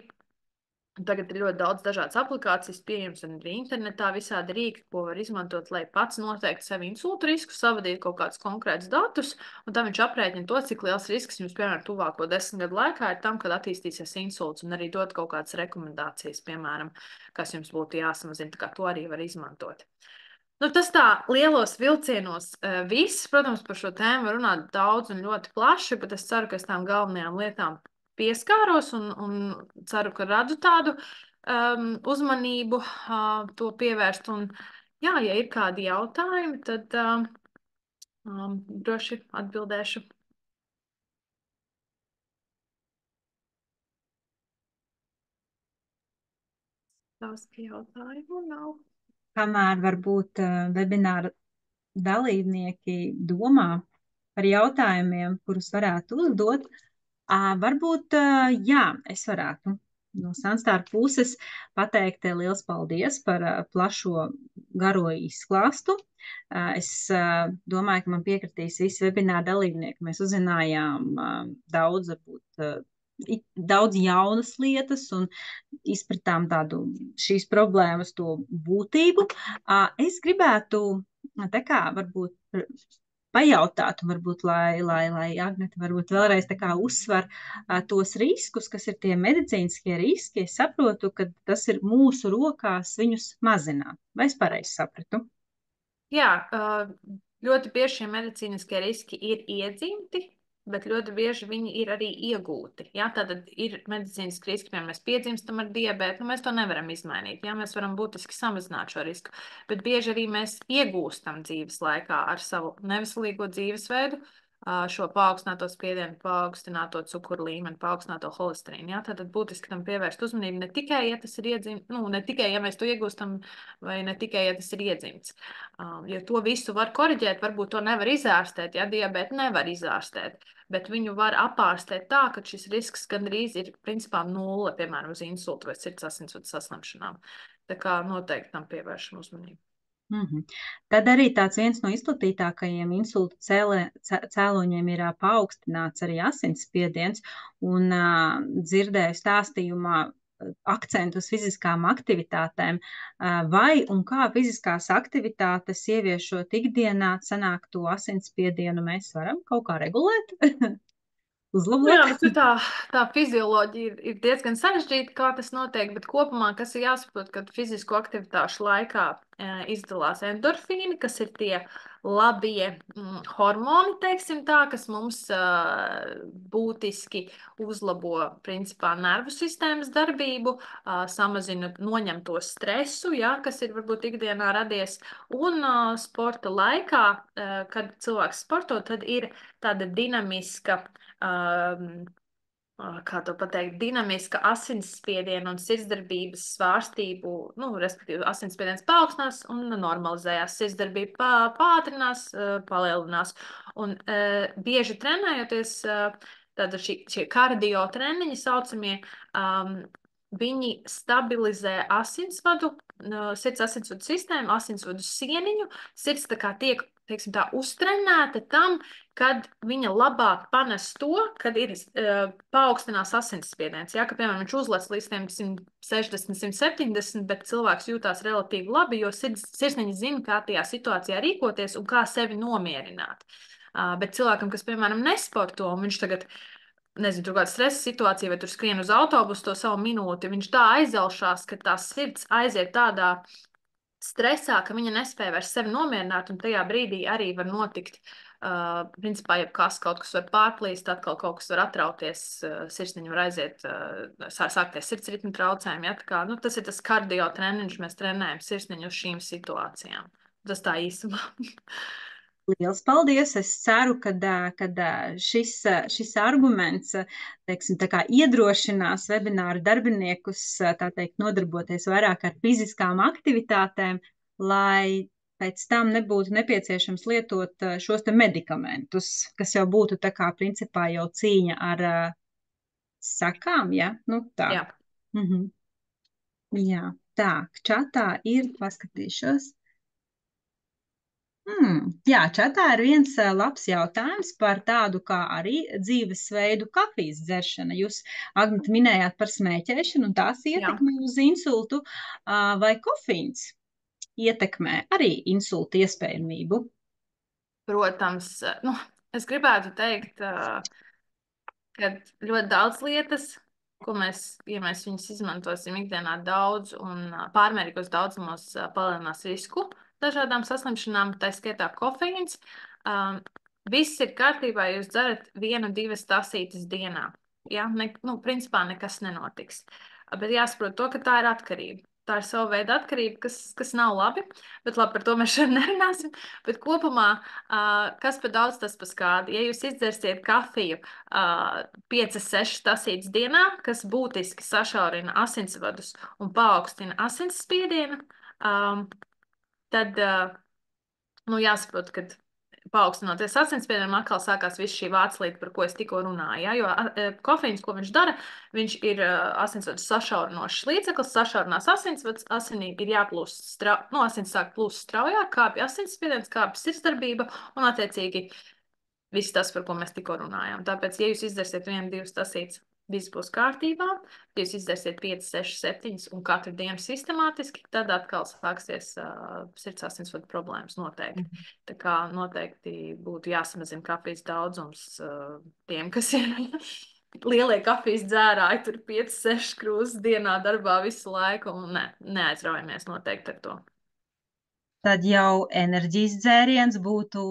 tagad ir ļoti daudz dažādas aplikācijas pieejamas un arī internetā visādi rīki, ko var izmantot, lai pats noteikti sev insultu risku, savadīt kaut kādus konkrētus datus, un tam viņš aprēķina to, cik liels risks jums, piemēram, tuvāko 10 gadu laikā ir tam, kad attīstīsies insults, un arī dot kaut kādas rekomendācijas, piemēram, kas jums būtu jāsamazina, tā kā to arī var izmantot. Nu, tas tā lielos vilcienos viss, protams, par šo tēmu var runāt daudz un ļoti plaši, bet es ceru, ka es tām galvenajām lietām pieskāros un ceru, ka radu tādu uzmanību to pievērst. Un, jā, ja ir kādi jautājumi, tad droši atbildēšu. Tās, ka jautājumu nav. Kamēr varbūt webināra dalībnieki domā par jautājumiem, kurus varētu uzdot, varbūt, jā, es varētu no Sunstar puses pateikt liels paldies par plašo garo izklāstu. Es domāju, ka man piekritīs visi webināra dalībnieki. Mēs uzzinājām daudz, varbūt, daudz jaunas lietas un izpratām tādu šīs problēmas to būtību. Es gribētu tā kā varbūt pajautāt, varbūt, lai Agnete varbūt vēlreiz tā kā uzsver tos riskus, kas ir tie medicīniskie riski. Es saprotu, ka tas ir mūsu rokās viņus mazināt. Vai es pareizi sapratu? Jā, ļoti bieži šie medicīniskie riski ir iedzimti, bet ļoti bieži viņi ir arī iegūti. Ja? Tātad ir medicīniski riski, piemēram, mēs piedzimstam ar diabētu, nu mēs to nevaram izmainīt. Ja? Mēs varam būtiski samazināt šo risku, bet bieži arī mēs iegūstam dzīves laikā ar savu neveselīgo dzīvesveidu, šo paaugstināto spiedienu, paaugstināto cukuru līmeni, paaugstināto holesterīnu. Ja? Tātad būtiski tam pievērst uzmanību ne tikai, ja tas ir iedzimts, nu, ne tikai, ja mēs to iegūstam, vai ne tikai, ja tas ir iedzimts. Jo to visu var koriģēt, varbūt to nevar izārstēt, ja diabētu nevar izārstēt, bet viņu var apārstēt tā, ka šis risks gandrīz ir principā nulle, piemēram, uz insultu vai sirds asinsvadu saslimšanām. Tā kā noteikti tam pievēršam uzmanību. Tad arī tāds viens no izplatītākajiem insulta cēloņiem ir paaugstināts arī asinsspiediens, un dzirdēju stāstījumā akcentu uz fiziskām aktivitātēm. Vai un kā fiziskās aktivitātes ieviešot ikdienā sanāk to asinsspiedienu mēs varam kaut kā regulēt? Uzlabot? Jā, bet tā fizioloģija ir diezgan sarežģīta, kā tas notiek, bet kopumā, kas ir jāsaprot, kad fizisko aktivitāšu laikā izdalās endorfīni, kas ir tie labie hormoni, teiksim tā, kas mums būtiski uzlabo, principā, nervu sistēmas darbību, samazina noņemto stresu, ja, kas ir varbūt ikdienā radies, un sporta laikā, kad cilvēks sporto, tad ir tāda dinamiska kā to pateikt, dinamiska asinsspiediena un sirdsdarbības svārstību, nu, respektīvi, asinsspiediens paaugstinās un normalizējās. Sirdsdarbība pātrinās, palielinās. Un bieži trenējoties, tāda šie kardio treniņi saucamie, viņi stabilizē asinsvadu, sirds asinsvadu sistēmu, asinsvadu sieniņu. Sirds tā kā tiek, teiksim tā, uztrenēta tam, kad viņa labāk panes to, kad ir paaugstinās asinsspiediens. Ja, ka, piemēram, viņš uzlec līdz 160, 170, bet cilvēks jūtās relatīvi labi, jo sirsniņa zina, kā tajā situācijā rīkoties un kā sevi nomierināt. Bet cilvēkam, kas, piemēram, nesporto, un viņš tagad, nezinu, tur kāda stresa situācija, vai tur skrien uz autobusu to savu minūti, viņš tā aizelšās, ka tā sirds aiziet tādā stresā, ka viņa nespēja vairs sevi nomierināt, un tajā brīdī arī var notikt, principā, jebkas, kaut kas var pārplīst, atkal kaut kas var atrauties, sirsniņa var aiziet, sākties sirdsritmu traucējumi, ja, tā kā, nu, tas ir tas kardio treniņš, mēs trenējam sirsniņu uz šīm situācijām. Tas tā īsumā. Liels paldies! Es ceru, ka šis arguments, teiksim, tā kā iedrošinās webināru darbiniekus, tā teikt, nodarboties vairāk ar fiziskām aktivitātēm, lai pēc tam nebūtu nepieciešams lietot šos te medikamentus, kas jau būtu tā kā principā jau cīņa ar sakām, ja? Nu, tā. Jā. Mhm. Jā, tā, čatā ir, paskatīšos. Jā, čatā ir viens labs jautājums par tādu kā arī dzīvesveidu kafijas dzeršana. Jūs, Agnita, minējāt par smēķēšanu un tās ietekmi uz insultu, vai kofīns ietekmē arī insulta iespējamību? Protams, nu, es gribētu teikt, ka ļoti daudz lietas, ko ja mēs viņus izmantosim ikdienā daudz un pārmērīgos daudzumos, palielinās risku dažādām saslimšanām, tā skaitā kofeīns. Viss ir kārtībā, ja jūs dzerat 1-2 tasītes dienā. Ja? Nu, principā nekas nenotiks. Bet jāsaprot to, ka tā ir atkarība. Tā ir sava veida atkarība, kas nav labi, bet labi, par to mēs šodien nerunāsim. Bet kopumā, kas par daudz, tas par skādi. Ja jūs izdzersiet kafiju 5-6 tasītes dienā, kas būtiski sašaurina asinsvadus un paaugstina asinsspiedienu, tad, nu, jāsaprot, ka paaugstinoties asinsspiedienam, atkal sākās viss šī vāclīte, par ko es tikko runāju. Ja? Jo kofeīns, ko viņš dara, viņš ir asinsvadu sašaurinošs līdzeklis, sašaurinās asinsvads, asinī ir jāplūst, nu, asins sāk plūst straujāk, kāpja asinsspiediens, kāpja sirdsdarbība un, attiecīgi, viss tas, par ko mēs tikko runājām. Tāpēc, ja jūs izdarsiet 1-2 tasītes, viss būs kārtībā. Ja jūs izdarsiet 5, 6, 7 un katru dienu sistemātiski, tad atkal sāksies sirds asinsvadu problēmas noteikti. Tā kā noteikti būtu jāsamazina kafijas daudzums tiem, kas ir lielie kafijas dzērāji, tur 5, 6 krūzes dienā darbā visu laiku, un neaizraujamies noteikti ar to. Tad jau enerģijas dzēriens būtu,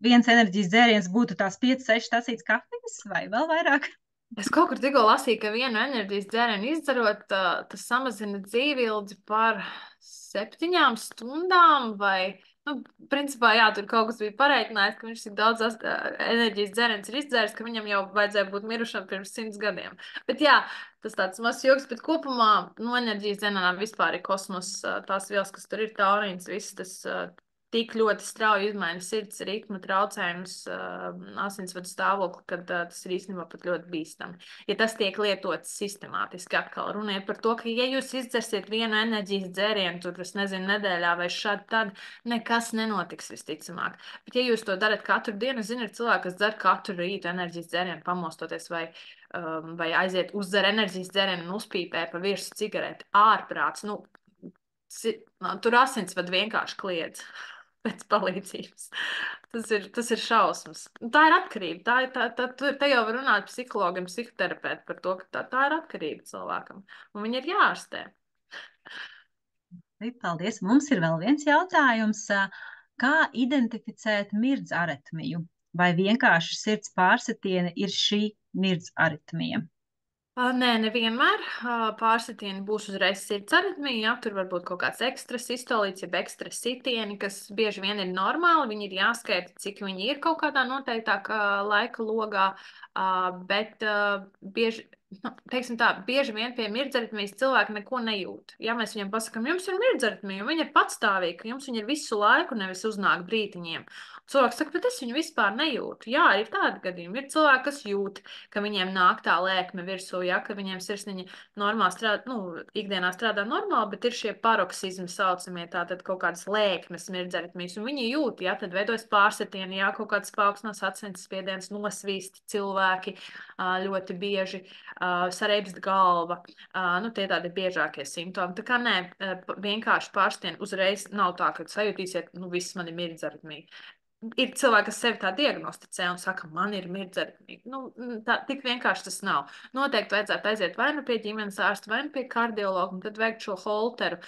viens enerģijas dzēriens būtu tās 5, 6 tasītes kafijas vai vēl vairāk? Es kaut kur tikko lasīju, ka vienu enerģijas dzērienu izdzerot, tas samazina dzīvildzi par 7 stundām vai, nu, principā, jā, tur kaut kas bija pareiķinājis, ka viņš tik daudz enerģijas dzēriens ir izdzēris, ka viņam jau vajadzēja būt mirušam pirms 100 gadiem. Bet jā, tas tāds mazs joks, bet kopumā, nu, enerģijas dzērienā vispār ir kosmos, tās vielas, kas tur ir, taurīns, viss tas tik ļoti strauji izmaina sirds ritmu traucējumus, asinsvadu stāvokli, kad tas ir īstenībā pat ļoti bīstami. Ja tas tiek lietots sistemātiski, atkal runājot par to, ka ja jūs izdzersiet vienu enerģijas dzērienu, tur, es nezinu, nedēļā vai šad, tad nekas nenotiks visticamāk. Bet ja jūs to darat katru dienu, zinu, ir cilvēki, kas dzer katru rītu enerģijas dzērienu pamostoties vai aiziet uzdzer enerģijas dzērienu un uzpīpē pa virsu cigareti. Ārprāts, nu, tur asinsvadu vienkārši kliedz pēc palīdzības. Tas ir šausmas. Tā ir atkarība. Te jau var runāt psihologam, psihoterapeitam par to, ka tā ir atkarība cilvēkam. Un viņi ir jāārstē. Paldies. Mums ir vēl viens jautājums. Kā identificēt mirdz aritmiju? Vai vienkārši sirds pārsitiene ir šī mirdz aritmija? Nē, nevienmēr. Pārsitieni būs uzreiz sirds aritmija, jā, tur var būt kaut kāds ekstra sistolīts, jeb ekstra sitieni, kas bieži vien ir normāli. Viņi ir jāskaita, cik viņi ir kaut kādā noteiktā laika logā, bet bieži, nu, teiksim tā, bieži vien pie mirdzaritmijas cilvēki neko nejūt. Ja mēs viņiem pasakām, jums ir mirdzaritmija, viņi ir patstāvīgi, jums viņi ir visu laiku, nevis uznāk brītiņiem. Cilvēks saka, bet es viņu vispār nejūtu. Jā, ir tādi gadījumi. Ir cilvēki, kas jūt, ka viņiem nāk tā lēkme virsū, ja, ka viņiem sirsniņa normāli strādā, nu, ikdienā strādā normāli, bet ir šie paroksizmi saucamie, tātad kaut kādas lēkmes mirdzaritmijas, un viņi jūt, ja, tad veidojas pārsitieni, ja, kaut kāds paaugstinās asins spiediens, nosvīst cilvēki ļoti bieži, sareibst galva, nu, tie tādi biežākie simptomi. Tā kā nē, vienkārši pārsitieni uzreiz nav tā, ka sajutīsiet, nu, viss man ir mirdzaritmija. Ir cilvēki, kas sevi tā diagnosticē un saka, man ir mirdzaritmija. Nu, tā, tik vienkārši tas nav. Noteikti vajadzētu aiziet vai nu pie ģimenes ārsta, vai nu pie kardiologa, un tad veikt šo holteru.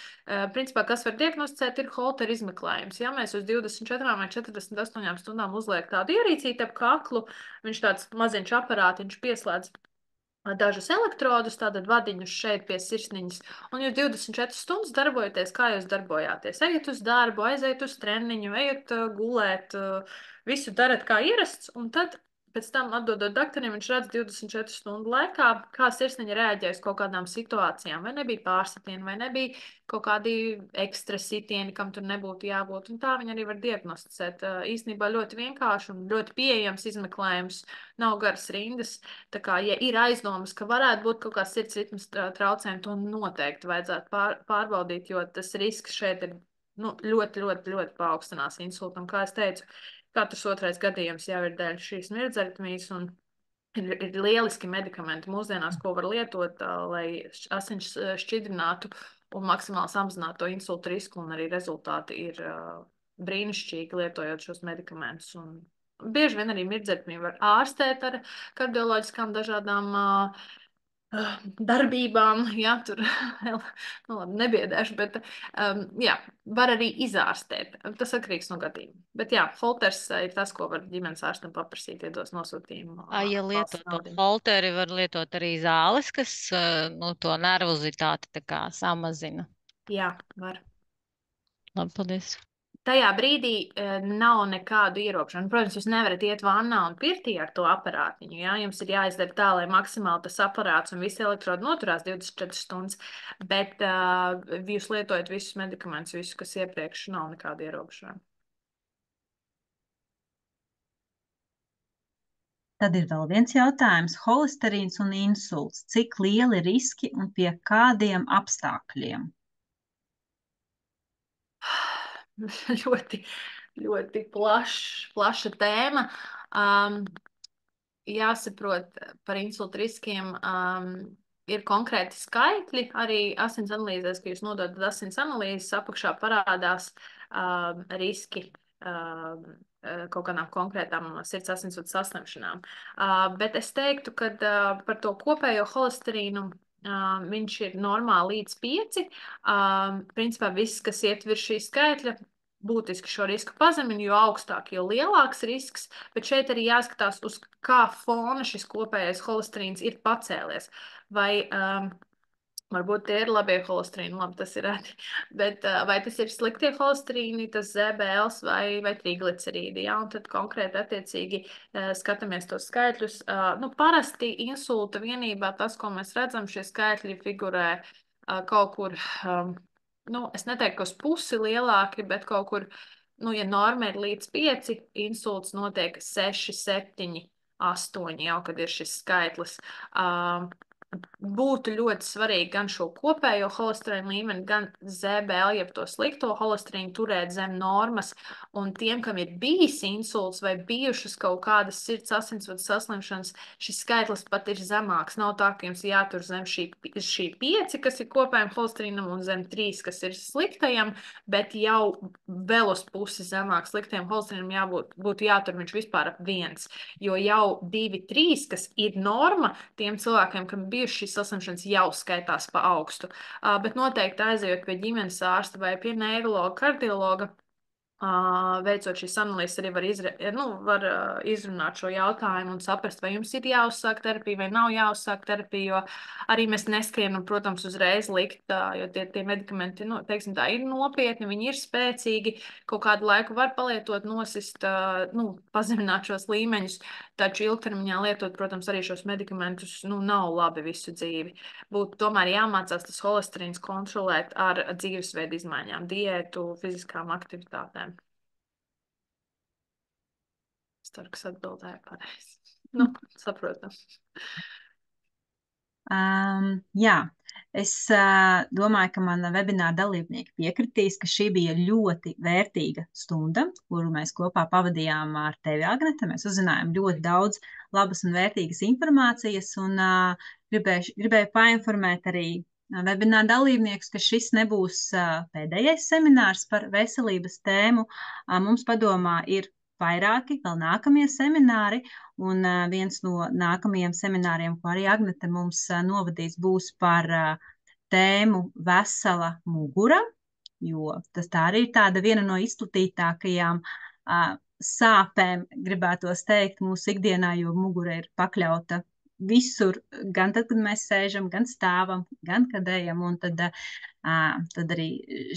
Principā, kas var diagnosticēt, ir holteru izmeklējums. Ja mēs uz 24 vai 48 stundām uzliek tādu ierīcīti ap kaklu, viņš tāds maziņš aparātiņš pieslēdz dažus elektrodus, tātad vadiņus šeit pie sirsniņas, un jūs 24 stundas darbojaties, kā jūs darbojāties. Ejiet uz darbu, aiziet uz treniņu, ejiet gulēt, visu darat kā ierasts, un tad pēc tam atdodot doktoram, viņš redz 24 stundu laikā, kā sirsniņa reaģēja uz kaut kādām situācijām, vai nebija pārsitieni, vai nebija kaut kādi ekstra sitieni, kam tur nebūtu jābūt, un tā viņi arī var diagnosticēt. Īstenībā ļoti vienkārši un ļoti pieejams izmeklējums, nav garas rindas. Tā kā, ja ir aizdomas, ka varētu būt kaut kāds sirds ritmas traucējumi, to noteikti vajadzētu pārbaudīt, jo tas risks šeit ir nu, ļoti, ļoti, ļoti paaugstinās insultam. Kā es teicu, katrs otrais gadījums jau ir dēļ šīs mirdzaritmijas, un ir lieliski medikamenti mūsdienās, ko var lietot, lai asins šķidrinātu un maksimāli samazinātu to insultu risku, un arī rezultāti ir brīnišķīgi lietojot šos medikamentus. Un bieži vien arī mirdzaritmiju var ārstēt ar kardioloģiskām dažādām darbībām, jā, tur, nu labi, nebiedēšu, bet, jā, var arī izārstēt. Tas atkarīgs no gadījuma. Bet, jā, holters ir tas, ko var ģimenes ārstam paprasīt, iedos nosūtījumu Ja lieto valsts to naudai. holteri, var lietot arī zāles, kas, nu, to nervozitāti tā kā samazina. Jā, var. Labi, paldies. Tajā brīdī nav nekādu ierobežojumu. Protams, jūs nevarat iet vannā un pirtī ar to aparātiņu. Ja? Jums ir jāizdara tā, lai maksimāli tas aparāts un visi elektrodi noturās 24 stundas, bet jūs lietojat visus medikamentus, visu, kas iepriekš nav nekādu ierobežojumu. Tad ir vēl viens jautājums. Holesterīns un insults. Cik lieli riski un pie kādiem apstākļiem? ļoti, ļoti plaša tēma. Jāsaprot par insultu riskiem. Ir konkrēti skaitļi arī asins analīzēs, ka jūs nododat asins analīzes, apakšā parādās riski kaut kādām konkrētām sirds asinsvadu saslimšanām. Bet es teiktu, ka par to kopējo holesterīnu viņš ir normāli līdz 5. Principā viss, kas iet virs šī skaitļa, būtiski šo risku pazemina, jo augstāk, jo lielāks risks, bet šeit arī jāskatās, uz kā fona šis kopējais holesterīns ir pacēlies. Vai varbūt tie ir labie holesterīni, labi, tas ir reti, bet vai tas ir sliktie holesterīni, tas ZBLs vai triglicerīdi, jā, un tad konkrēti attiecīgi skatāmies tos skaitļus. Nu, parasti insulta vienībā tas, ko mēs redzam, šie skaitļi figurē kaut kur, nu, es neteiktu, ka uz pusi lielāki, bet kaut kur, nu, ja norma ir līdz 5, insults notiek 6, 7, 8, jau kad ir šis skaitlis. Būtu ļoti svarīgi gan šo kopējo holesterīnu līmeni, gan ZBL, jeb to slikto holesterīnu turēt zem normas, un tiem, kam ir bijis insults vai bijušas kaut kādas sirds asinsvadu saslimšanas, šis skaitlis pat ir zemāks. Nav tā, ka jums jātur zem šī 5, kas ir kopējam holesterīnam, un zem 3, kas ir sliktajam, bet jau vēl uz pusi zemāk sliktajam holesterīnam būtu jātur viņš vispār ap 1, jo jau 2, 3, kas ir norma, tiem cilvēkiem, kam bijuši šīs saslimšanas, jau skaitās pa augstu. Bet noteikti aizejot pie ģimenes ārsta vai pie neirologa, kardiologa, veicot šīs analīzes, arī var izrunāt šo jautājumu un saprast, vai jums ir jāuzsāk terapija vai nav jāuzsāk terapija, jo arī mēs neskrienam, protams, uzreiz likt, jo tie medikamenti, nu, teiksim tā, ir nopietni, viņi ir spēcīgi, kaut kādu laiku var palietot, nosist, nu, pazemināt šos līmeņus, taču ilgtermiņā lietot, protams, arī šos medikamentus, nu, nav labi visu dzīvi. Būtu tomēr jāmācās tas holesterīns kontrolēt ar dzīvesveidu izmaiņām, diētu, fiziskām aktivitātēm. Es ceru, ka atbildēju pareizi. Nu, saprotam. Jā, es domāju, ka mana webināra dalībnieki piekritīs, ka šī bija ļoti vērtīga stunda, kuru mēs kopā pavadījām ar tevi, Agnete. Mēs uzzinājām ļoti daudz labas un vērtīgas informācijas, un gribēju painformēt arī webināra dalībniekus, ka šis nebūs pēdējais seminārs par veselības tēmu. Mums padomā ir vairāki vēl nākamie semināri, un viens no nākamajiem semināriem, ko arī Agnete mums novadīs, būs par tēmu vesela mugura, jo tas tā arī ir tāda viena no izplatītākajām sāpēm, gribētos teikt, mūsu ikdienā, jo mugura ir pakļauta visur, gan tad, kad mēs sēžam, gan stāvam, gan kad ejam, un tad arī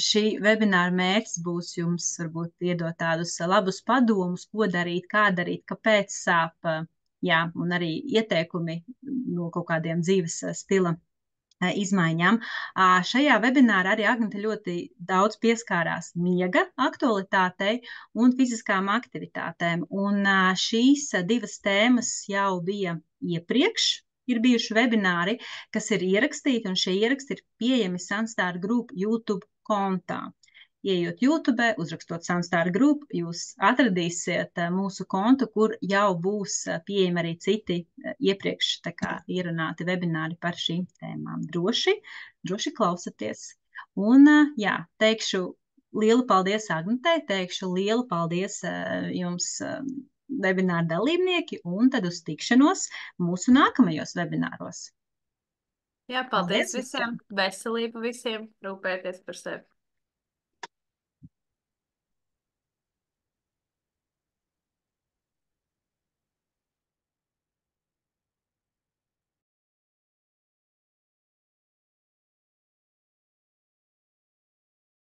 šī webināra mērķis būs jums varbūt iedot tādus labus padomus, ko darīt, kā darīt, kāpēc sāp, jā, un arī ieteikumi no kaut kādiem dzīves stila izmaiņām. Šajā webinārā arī Agnete ļoti daudz pieskārās miega aktualitātei un fiziskām aktivitātēm. Un šīs divas tēmas jau bija iepriekš, ir bijuši webināri, kas ir ierakstīti, un šie ieraksti ir pieejami Sunstar Group YouTube kontā. Ieejot YouTube, uzrakstot Sunstar Group, jūs atradīsiet mūsu kontu, kur jau būs pieejami arī citi iepriekš ierunāti webināri par šīm tēmām. Droši klausaties. Un jā, teikšu lielu paldies Agnetei, teikšu lielu paldies jums webināru dalībnieki, un tad uz tikšanos mūsu nākamajos webināros. Jā, paldies visiem, veselību visiem, rūpēties par sevi.